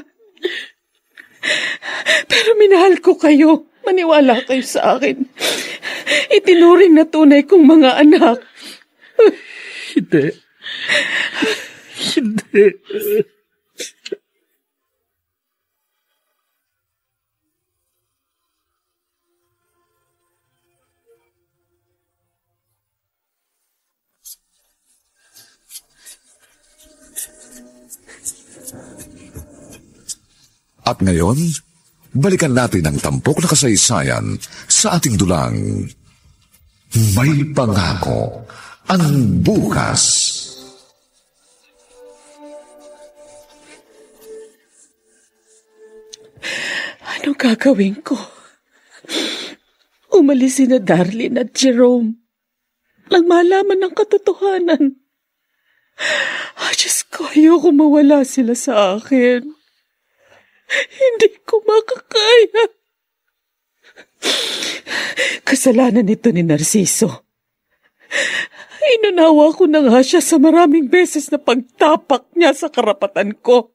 [SPEAKER 9] Pero minahal ko kayo. Maniwala kayo sa akin. Itinuring na tunay kong mga anak.
[SPEAKER 6] Hindi. Hindi.
[SPEAKER 8] At ngayon, balikan natin ang tampok na kasaysayan sa ating dulang May Pangako ang Bukas.
[SPEAKER 9] Ano gagawin ko? Umalis sina Darlene at Jerome nang malaman ng katotohanan. Diyos ko, ayoko mawala sila sa akin. Hindi ko makakaya. Kasalanan nito ni Narciso. Inunawa ko na nga siya sa maraming beses na pagtapak niya sa karapatan ko.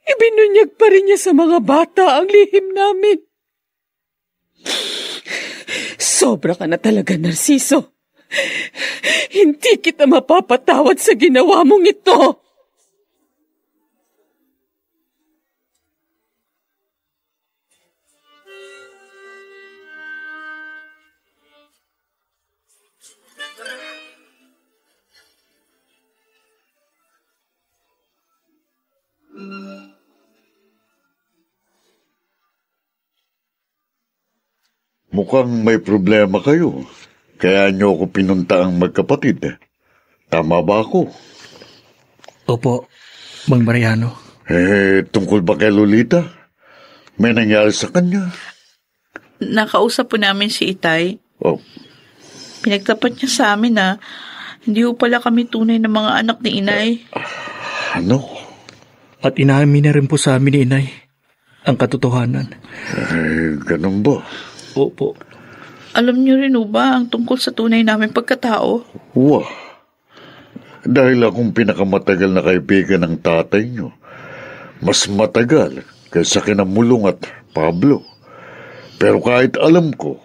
[SPEAKER 9] Ibinunyag pa rin niya sa mga bata ang lihim namin. Sobra ka na talaga, Narciso. Hindi kita mapapatawad sa ginawa mong ito.
[SPEAKER 7] Mukhang may problema kayo. Kaya niyo ako pinunta ang magkapatid. Tama ba ako?
[SPEAKER 6] Opo, Mang Mariano.
[SPEAKER 7] Tungkol ba kay Lolita? May nangyari sa kanya?
[SPEAKER 3] Nakausap po namin si Itay.
[SPEAKER 7] Oh.
[SPEAKER 3] Pinagtapat niya sa amin na hindi po pala kami tunay na mga anak ni inay.
[SPEAKER 7] Ano?
[SPEAKER 6] At inamin na rin po sa amin ni Inay ang katotohanan.
[SPEAKER 7] Ay, ganun ba?
[SPEAKER 6] Opo.
[SPEAKER 3] Alam niyo rin ba ang tungkol sa tunay namin pagkatao?
[SPEAKER 7] Wah, dahil akong pinakamatagal na kaibigan ng tatay niyo. Mas matagal kaysa kina Mulong at Pablo. Pero kahit alam ko,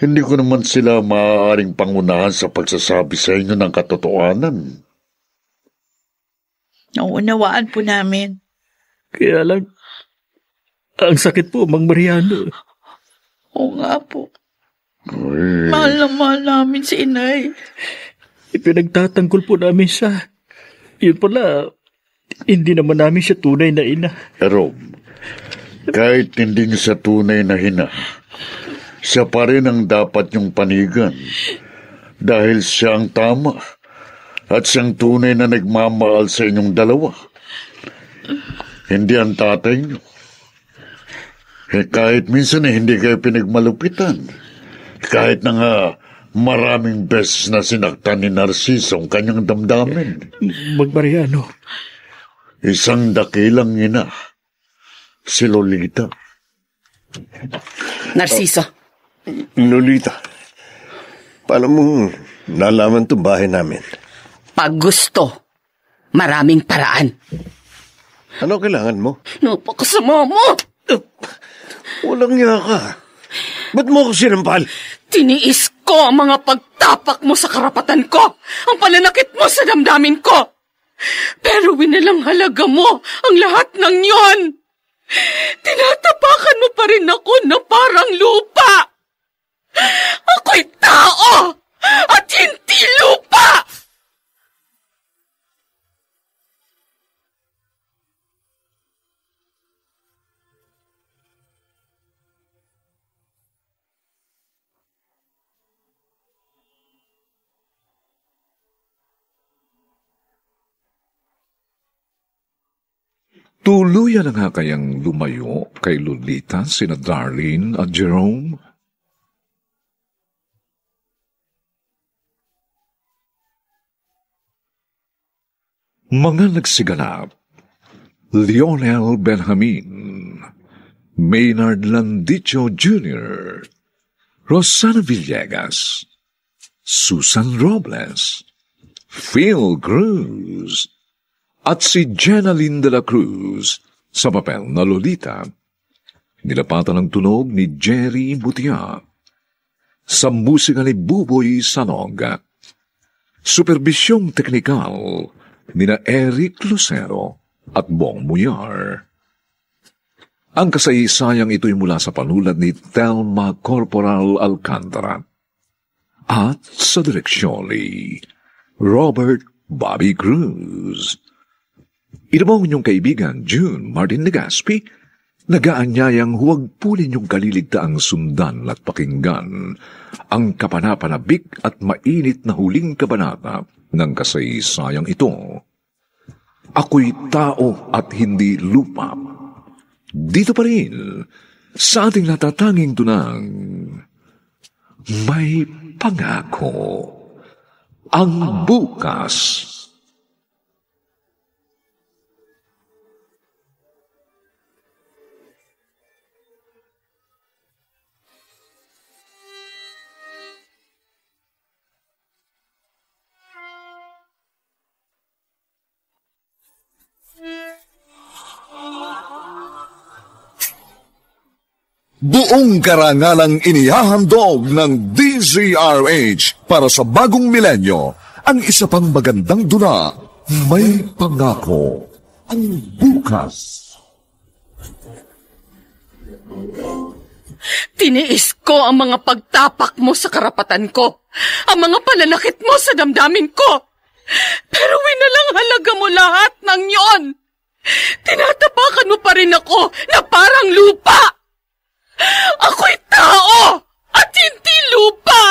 [SPEAKER 7] hindi ko naman sila maaaring pangunahan sa pagsasabi sa inyo ng katotohanan.
[SPEAKER 3] Nauunawaan po namin.
[SPEAKER 6] Kaya lang, ang sakit po, Mang Mariano.
[SPEAKER 3] Oo nga po.
[SPEAKER 7] Ay,
[SPEAKER 3] Mahal na mahal namin si inay.
[SPEAKER 6] Ipinagtatanggol po namin siya. Yun pala, hindi naman namin siya tunay na ina.
[SPEAKER 7] Rob, kahit hindi niyo sa tunay na hina, siya pa rin ang dapat niyong panigan. Dahil siya ang tama at siyang tunay na nagmamahal sa inyong dalawa. Hindi ang tatay niyo. Kahit minsan hindi kayo pinagmalupitan. Kahit na nga maraming beses na sinaktan ni Narciso ang kanyang damdamin.
[SPEAKER 6] Mang Mariano.
[SPEAKER 7] Isang dakilang ina, si Lolita.
[SPEAKER 2] Narciso.
[SPEAKER 5] Lolita, paano mo nalaman itong bahay namin?
[SPEAKER 2] Pag gusto, maraming paraan.
[SPEAKER 5] Ano kailangan mo?
[SPEAKER 2] Napakasama mo!
[SPEAKER 5] Walang niya ka. Ba't mo ako sinampal?
[SPEAKER 2] Tiniis ko ang mga pagtapak mo sa karapatan ko, ang pananakit mo sa damdamin ko. Pero winalanghalaga mo ang lahat ng yon. Tinatapakan mo pa rin ako na parang lupa. Ako'y tao at hindi lupa!
[SPEAKER 1] Tuluyan na nga kayang lumayo kay Lolita sina Darlene at Jerome? Mga nagsiganap: Lionel Benjamin, Maynard Landicho Jr., Rosana Villegas, Susan Robles, Phil Cruz, at si Jenaline de la Cruz sa papel na Lolita. Nilapatan ng tunog ni Jerry Butia. Sa musika ni Buboy Sanog. Superbisyong teknikal nina Eric Lucero at Bong Muyar. Ang kasaysayang ito'y mula sa panulat ni Thelma Corporal Alcantara at sa direksyon ni Robert Bobby Cruz. Ito mo inyong kaibigan, June Martin Legaspi, nagaanyayang huwag po ninyong kaliligtaang sundan at pakinggan ang kapanapanabik at mainit na huling kabanata ng kasaysayang ito. Ako'y tao at hindi lupa. Dito pa rin, sa ating natatanging tunang may pangako ang bukas.
[SPEAKER 8] Buong karangalang inihahandog ng DZRH para sa bagong milenyo, ang isa pang magandang dula, may pangako ang bukas.
[SPEAKER 2] Tiniis ko ang mga pagtapak mo sa karapatan ko, ang mga pananakit mo sa damdamin ko. Pero winalanghalaga mo lahat ng yon. Tinatapakan mo pa rin ako na parang lupa. Ako'y tao at hindi lupa!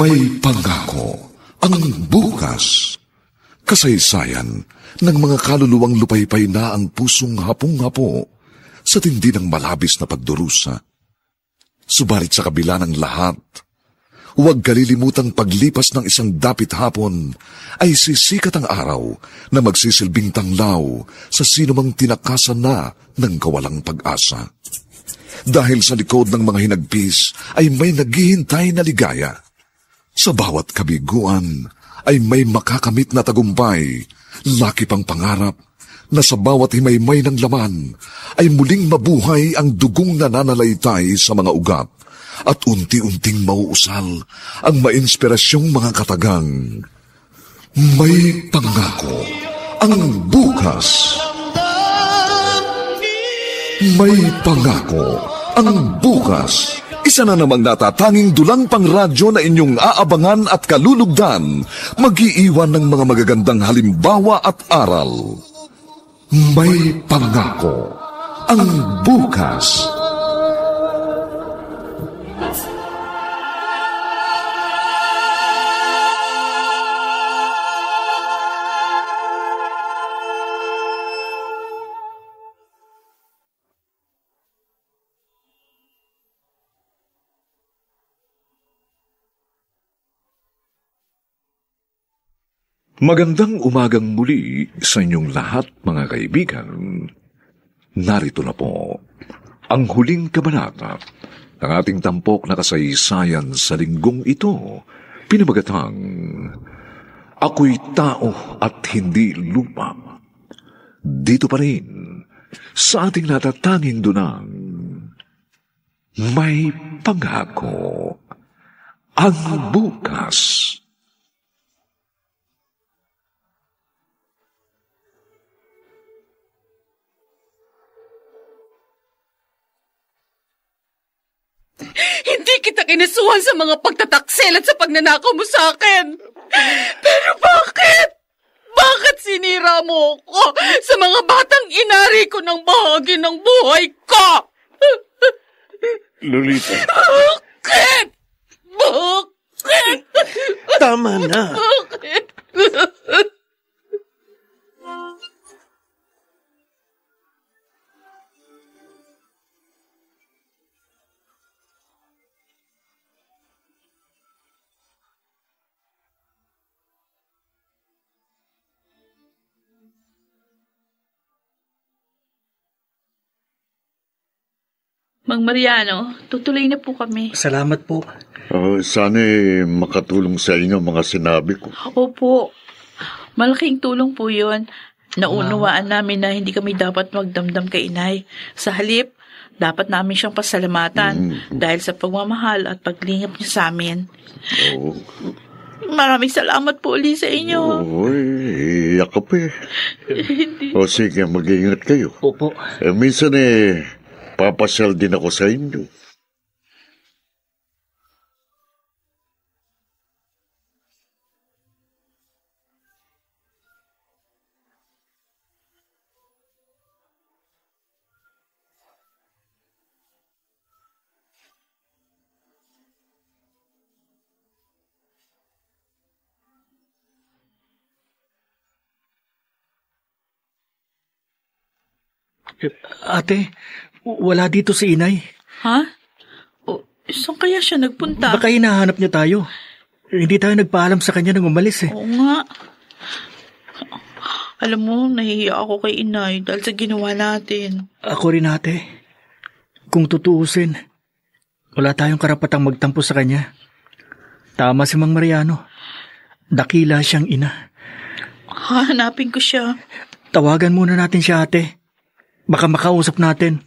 [SPEAKER 1] May pangako ang bukas. Kasaysayan ng mga kaluluwang lupaypay na ang pusong hapong-hapo sa tindi ng malabis na pagdurusa. Subalit sa kabila ng lahat, Huwag kalilimutang paglipas ng isang dapit hapon ay sisikat ang araw na magsisilbing tanglaw sa sinumang tinakasan na ng kawalang pag-asa. Dahil sa likod ng mga hinagpis ay may naghihintay na ligaya. Sa bawat kabiguan ay may makakamit na tagumpay, laki pang pangarap na sa bawat himaymay ng laman ay muling mabuhay ang dugong nananalaytay sa mga ugat at unti-unting mauusal ang mainspirasyong mga katagang. May pangako ang bukas. May pangako ang bukas. Isa na namang natatanging dulang pangradyo na inyong aabangan at kalulugdan, mag-iiwan ng mga magagandang halimbawa at aral. May pangako ang bukas. Magandang umagang muli sa inyong lahat, mga kaibigan. Narito na po ang huling kabanata ng ating tampok na kasaysayan sa linggong ito, pinamagatang Ako'y Tao at Hindi Lupa. Dito pa rin sa ating natatanging dunang May Pangako ang Bukas.
[SPEAKER 2] Hindi kita kinasuhan sa mga pagtataksil at sa pagnanakaw mo sa akin. Pero bakit? Bakit sinira mo ko sa mga batang inari ko ng bahagi ng buhay ko?
[SPEAKER 5] Lolita.
[SPEAKER 2] Bakit? Bakit?
[SPEAKER 5] Tama na.
[SPEAKER 2] Bakit?
[SPEAKER 3] Mang Mariano, tutuloy na po kami.
[SPEAKER 6] Salamat po.
[SPEAKER 7] Sana makatulong sa inyo mga sinabi ko.
[SPEAKER 3] Opo. Malaking tulong po yun. Naunawaan namin na hindi kami dapat magdamdam kay inay. Sa halip, dapat namin siyang pasalamatan dahil sa pagmamahal at paglingap niya sa amin.
[SPEAKER 7] Oo.
[SPEAKER 3] Maraming salamat po ulit sa inyo.
[SPEAKER 7] Oo, iyak ka pa eh. O sige, mag-iingat kayo.
[SPEAKER 6] Opo.
[SPEAKER 7] Minsan papasyal din ako sa inyo.
[SPEAKER 6] Ate, wala dito si inay.
[SPEAKER 3] Ha? Saan kaya siya nagpunta?
[SPEAKER 6] Baka hinahanap niya tayo. Hindi tayo nagpaalam sa kanya nang umalis eh.
[SPEAKER 3] Oo nga. Alam mo, nahihiya ako kay inay dahil sa ginawa natin.
[SPEAKER 6] Ako rin ate. Kung tutuusin, wala tayong karapatang magtampo sa kanya. Tama si Mang Mariano. Dakila siyang ina.
[SPEAKER 3] Hahanapin ko siya.
[SPEAKER 6] Tawagan muna natin siya ate. Baka makausap natin.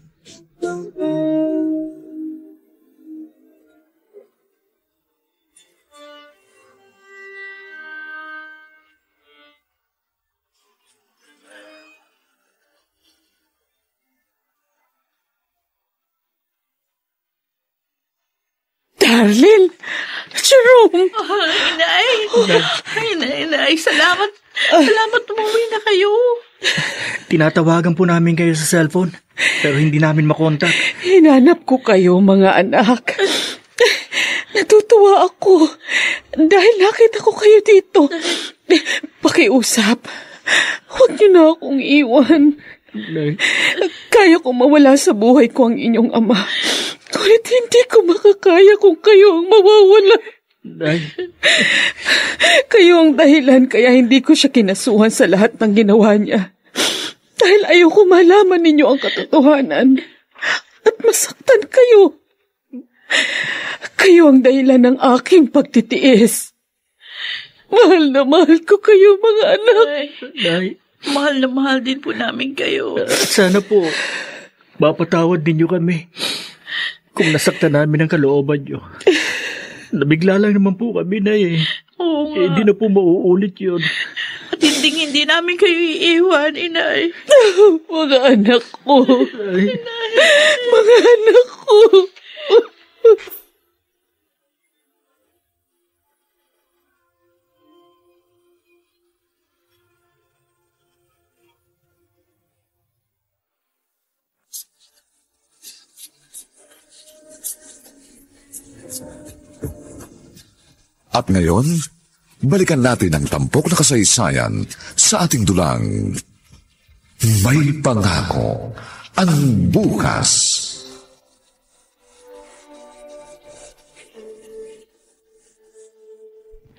[SPEAKER 2] Darlene! Jerome!
[SPEAKER 3] Inay, salamat. Salamat umuwi na kayo.
[SPEAKER 6] Tinatawagan po namin kayo sa cellphone, pero hindi namin makontak.
[SPEAKER 2] Hinanap ko kayo, mga anak. Natutuwa ako dahil nakita ko kayo dito. Pakiusap. Huwag niyo na akong iwan. Kaya kong mawala sa buhay ko ang inyong ama. Ngunit hindi ko makakaya kung kayo ang mawawala.
[SPEAKER 6] Nay,
[SPEAKER 9] Kayo ang dahilan kaya hindi ko siya kinasuhan sa lahat ng ginawa niya. Dahil ayoko malaman ninyo ang katotohanan at masaktan kayo. Kayo ang dahilan ng aking pagtitiis. Mahal na mahal ko kayo, mga anak.
[SPEAKER 6] Nay,
[SPEAKER 3] Mahal na mahal din po namin kayo.
[SPEAKER 6] sana po, mapatawad ninyo kami kung nasaktan namin ang kalooban nyo. Nabigla lang naman po kami, Nay.
[SPEAKER 3] Oo nga.
[SPEAKER 6] Hindi na po mauulit yun.
[SPEAKER 3] At hindi namin kayo iiwan, inay.
[SPEAKER 9] Mga anak ko. Mga anak ko.
[SPEAKER 1] At ngayon, balikan natin ang tampok na kasaysayan sa ating dulang May Pangako ang Bukas.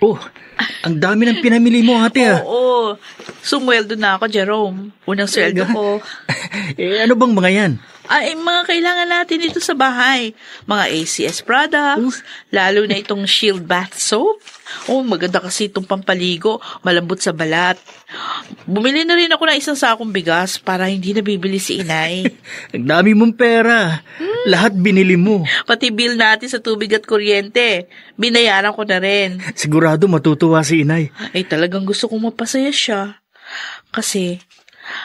[SPEAKER 6] Oh, ang dami ng pinamili mo, ate, ah.
[SPEAKER 3] Oo. Sumweldo na ako, Jerome. Unang sweldo ko.
[SPEAKER 6] Ano bang mga yan?
[SPEAKER 3] Ay, mga kailangan natin dito sa bahay. Mga ACS products, lalo na itong Shield Bath Soap. Oh, maganda kasi itong pampaligo, malambot sa balat. Bumili na rin ako ng isang sakong bigas para hindi nabibili si inay.
[SPEAKER 6] Ang dami mong pera. Lahat binili mo.
[SPEAKER 3] Pati bill natin sa tubig at kuryente, binayaran ko na rin.
[SPEAKER 6] Sigurado matutuwa si inay.
[SPEAKER 3] Ay, talagang gusto kong mapasaya siya. Kasi,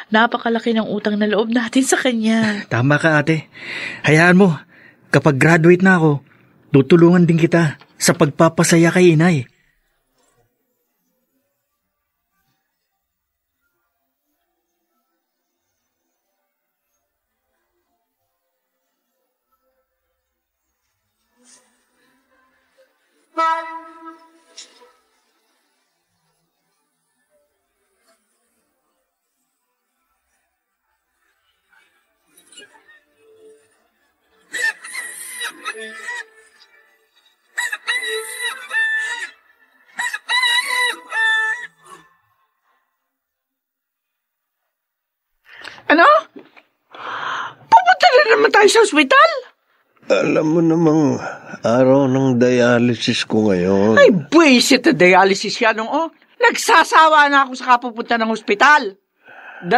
[SPEAKER 3] napakalaki ng utang na loob natin sa kanya.
[SPEAKER 6] Tama ka, ate. Hayaan mo, kapag graduate na ako, tutulungan din kita sa pagpapasaya kay inay.
[SPEAKER 4] Ano? Pupunta na naman tayo sa ospital?
[SPEAKER 5] Alam mo namang araw ng dialysis ko ngayon.
[SPEAKER 4] Ay, buwisit na dialysis yan, oh. Nagsasawa na ako sa kapupunta ng ospital. 2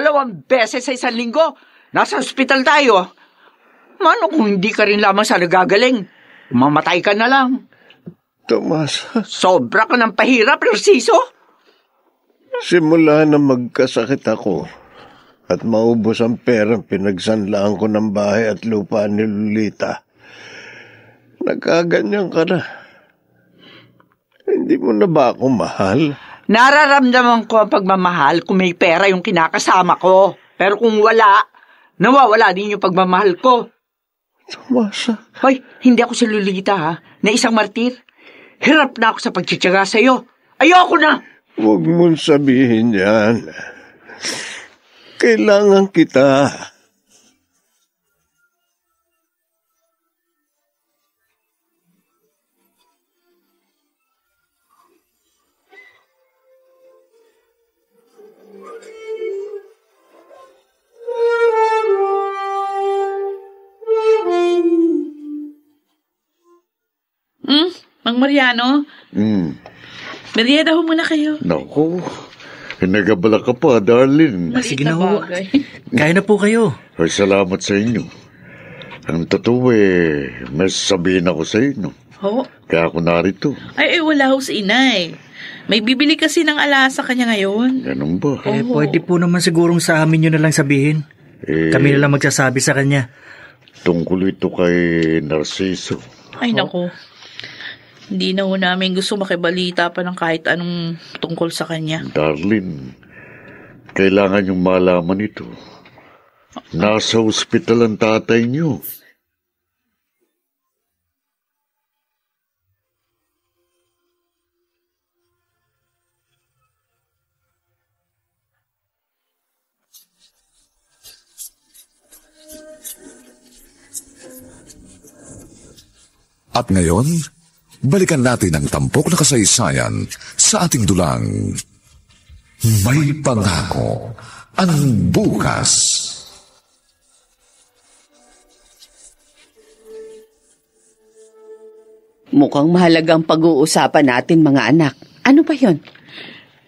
[SPEAKER 4] beses sa isang linggo, nasa ospital tayo. Mano kung hindi ka rin lamang sa nagagaling? Mamatay ka na lang.
[SPEAKER 5] Tomas,
[SPEAKER 4] Sobra ka ng pahirap, Narciso.
[SPEAKER 5] simula na magkasakit ako at maubos ang perang pinagsanlaan ko ng bahay at lupa ni Lolita, nagkaganyan ka na. Hindi mo na ba ako mahal?
[SPEAKER 4] Nararamdaman ko ang pagmamahal kung may pera yung kinakasama ko. Pero kung wala, nawawala din yung pagmamahal ko.
[SPEAKER 5] Tomasa.
[SPEAKER 4] Hoy, hindi ako si Lolita, ha? Na isang martir. Hirap na ako sa pagtsitsaga sa'yo. Ayoko na!
[SPEAKER 5] Huwag mong sabihin yan. Kailangan kita.
[SPEAKER 3] Mang Mariano, merienda ho muna kayo.
[SPEAKER 7] Naku, nagabala ka pa, darling.
[SPEAKER 6] Sige na ho. Kaya na po kayo.
[SPEAKER 7] Ay, salamat sa inyo. Ang totoo may sasabihin ako sa inyo.
[SPEAKER 3] Ho?
[SPEAKER 7] Kaya ako narito.
[SPEAKER 3] Ay, wala ho si inay. May bibili kasi ng alasa kanya ngayon.
[SPEAKER 7] Ganun ba?
[SPEAKER 6] Pwede po naman sigurong sa amin nyo na lang sabihin. Kami na lang magsasabi sa kanya.
[SPEAKER 7] Tungkol ito kay Narciso.
[SPEAKER 3] Ay, naku. Hindi na ho namin gusto makibalita pa ng kahit anong tungkol sa kanya.
[SPEAKER 7] Darling, kailangan yung malaman ito. Nasa ospital ang tatay niyo.
[SPEAKER 1] At ngayon, balikan natin ang tampok na kasaysayan sa ating dulang May Pangako ang Bukas.
[SPEAKER 9] Mukhang mahalagang pag-uusapan natin, mga anak. Ano ba yun?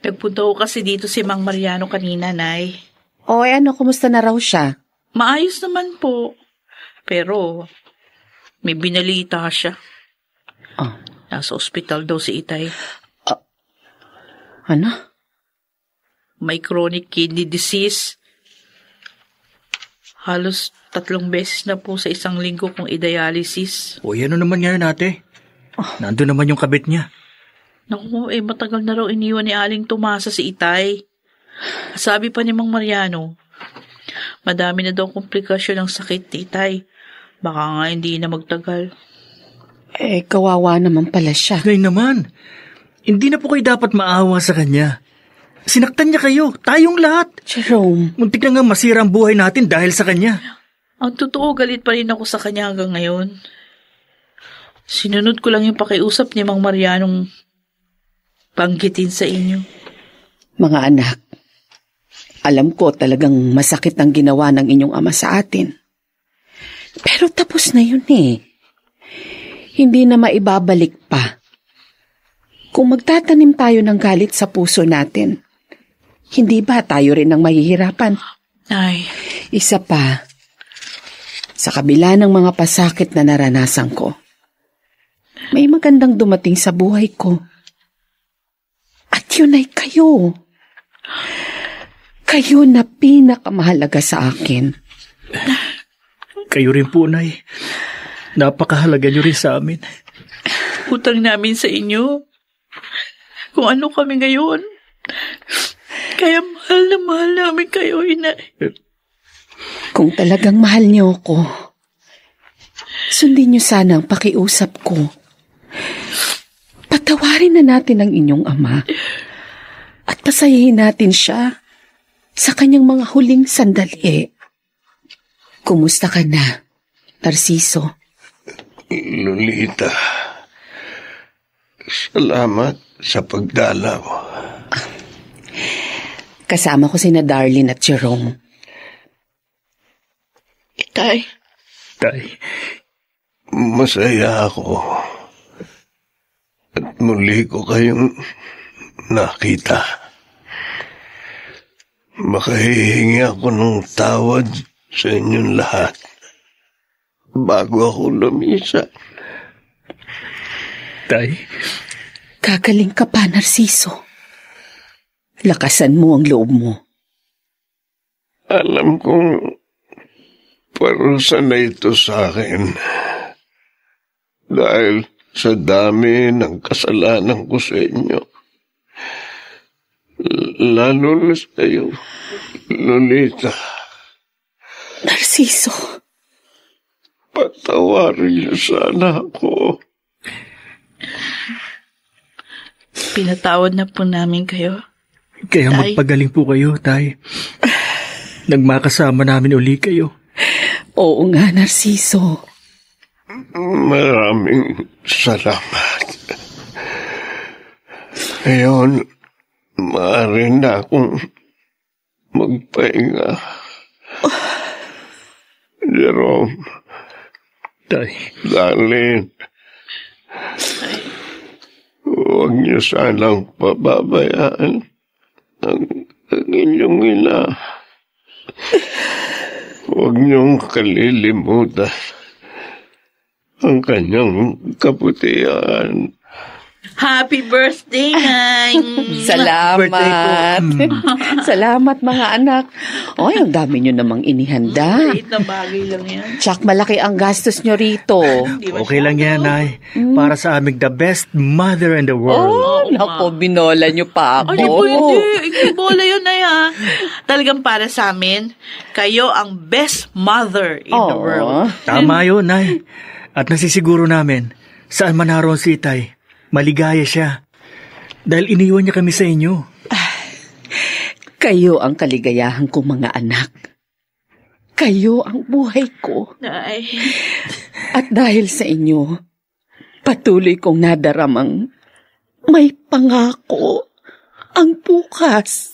[SPEAKER 3] Nagpunta ko kasi dito si Mang Mariano kanina, Nay.
[SPEAKER 9] O ano, kumusta na raw siya?
[SPEAKER 3] Maayos naman po. Pero, may binalita siya.
[SPEAKER 9] Oh.
[SPEAKER 3] Nasa ospital daw si Itay.
[SPEAKER 9] Ano?
[SPEAKER 3] May chronic kidney disease. Halos 3 beses na po sa isang linggo kong i-dialysis.
[SPEAKER 6] O ano naman ngayon, ate? Nandun naman yung kabit niya.
[SPEAKER 3] Naku, matagal na raw iniwan ni Aling Tomasa si Itay. Sabi pa ni Mang Mariano, madami na daw komplikasyon ng sakit ni Itay. Baka nga hindi na magtagal.
[SPEAKER 9] Kawawa naman pala siya.
[SPEAKER 6] Ngayon naman, hindi na po kayo dapat maawa sa kanya. Sinaktan niya kayo, tayong lahat.
[SPEAKER 9] Jerome.
[SPEAKER 6] Muntik na nga masira ang buhay natin dahil sa kanya.
[SPEAKER 3] Ang totoo, galit pa rin ako sa kanya hanggang ngayon. Sinunod ko lang yung pakiusap ni Mang Marianong banggitin sa inyo.
[SPEAKER 9] Mga anak, alam ko talagang masakit ang ginawa ng inyong ama sa atin. Pero tapos na yun eh. Hindi na maibabalik pa. Kung magtatanim tayo ng galit sa puso natin, hindi ba tayo rin ang mahihirapan?
[SPEAKER 3] Ay.
[SPEAKER 9] Isa pa, sa kabila ng mga pasakit na naranasan ko, may magandang dumating sa buhay ko. At yun ay kayo. Kayo na pinakamahalaga sa akin.
[SPEAKER 6] Kayo rin po, Nay. Napakahalaga niyo rin sa amin.
[SPEAKER 3] Utang namin sa inyo. Kung ano kami ngayon. Kaya mahal na namin kayo, Inay.
[SPEAKER 9] Kung talagang mahal niyo ako, sundin niyo sana ang pakiusap ko. Patawarin na natin ang inyong ama at pasayahin natin siya sa kanyang mga huling sandali. Kumusta ka na, Narciso?
[SPEAKER 5] Lolita, salamat sa pagdalaw.
[SPEAKER 9] Kasama ko sina Darlene at Jerome.
[SPEAKER 3] Itay.
[SPEAKER 6] Tay.
[SPEAKER 5] Masaya ako. At muli ko kayong nakita. Makahihingi ako ng tawad sa inyong lahat bago ako lumisan.
[SPEAKER 6] Tay.
[SPEAKER 9] Kagaling ka pa, Narciso. Lakasan mo ang loob mo.
[SPEAKER 5] Alam kong parusa na ito sa akin. Dahil sa dami ng kasalanan ko sa inyo. Lalo na sa iyo, Lolita.
[SPEAKER 9] Narciso.
[SPEAKER 5] Patawarin niyo sana ako.
[SPEAKER 3] Pinatawad na po namin kayo.
[SPEAKER 6] Kaya
[SPEAKER 3] Tay.
[SPEAKER 6] magpagaling po kayo, Tay. Nagmakasama namin uli kayo.
[SPEAKER 9] Oo nga, Narciso.
[SPEAKER 5] Maraming salamat. Ngayon, maaari na akong magpahinga. Jerome.
[SPEAKER 6] Tay.
[SPEAKER 5] Darlene. Huwag niyo sanang pababayaan ang inyong ina. Huwag niyong kalilimutan ang kanyang kabutihan.
[SPEAKER 3] Happy birthday, Nay!
[SPEAKER 9] Salamat. Salamat, mga anak. Oy, ang dami nyo namang inihanda.
[SPEAKER 3] Maliit na bagay lang yan.
[SPEAKER 9] Tsak, malaki ang gastos nyo rito.
[SPEAKER 6] Okay lang yan, Nay. Para sa aming the best mother in the world.
[SPEAKER 9] Oh, naku, binola nyo pa ako.
[SPEAKER 3] Ay, pwede. Ikibola yun, Nay, ha? Talagang para sa amin, kayo ang best mother in the world.
[SPEAKER 6] Tama yun, Nay. At nasisiguro namin, saan man naroon si Itay, maligaya siya. Dahil iniwan niya kami sa inyo.
[SPEAKER 9] Kayo ang kaligayahan ko, mga anak. Kayo ang buhay ko.
[SPEAKER 3] Nay.
[SPEAKER 9] At dahil sa inyo, Patuloy kong nadaramang may pangako ang bukas.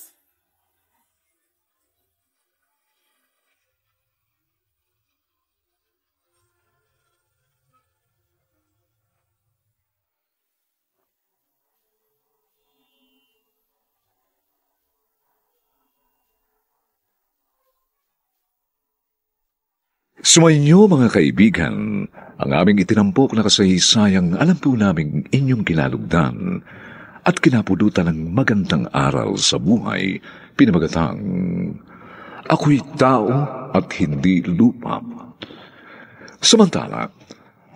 [SPEAKER 1] Sumainyo mga kaibigan, ang aming itinampok na kasaysayang alam po naming inyong kinalugdan at kinapulutan ng magandang aral sa buhay, pinamagatang Ako'y Tao at Hindi Lupa. Samantala,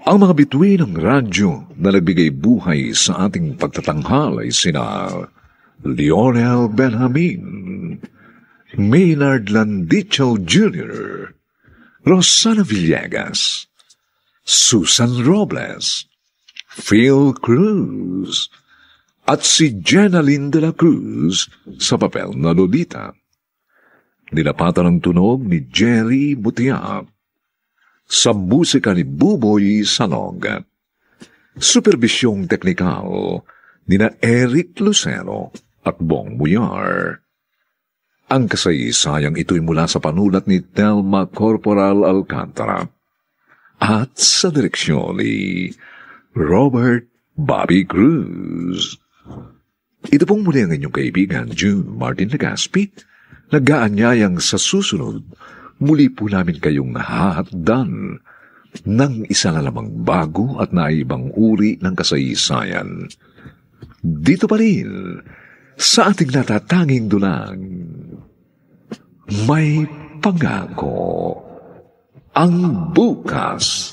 [SPEAKER 1] ang mga bituin ng radyo na nagbigay buhay sa ating pagtatanghal ay sina Lionel Benjamin, Maynard Landicho Jr., Rosana Villegas, Susan Robles, Phil Cruz, at si Jenaline de la Cruz sa papel na Lolita. Dinapatan ng tunog ni Jerry Butia. Sa musika ni Buboy Sanog. Superbisyong teknikal ni na Eric Lucero at Bong Muyar. Ang kasaysayang ito'y mula sa panulat ni Telma Corporal Alcantara at sa direksyon ni Robert Bobby Cruz. Ito pong muli ang inyong kaibigan, June Martin Legaspi, nag-aanyayang sa susunod, muli po namin kayong hahatdan ng isa na lamang bago at naibang uri ng kasaysayan. Dito pa rin, sa ating natatanging dulang, may pangako ang bukas.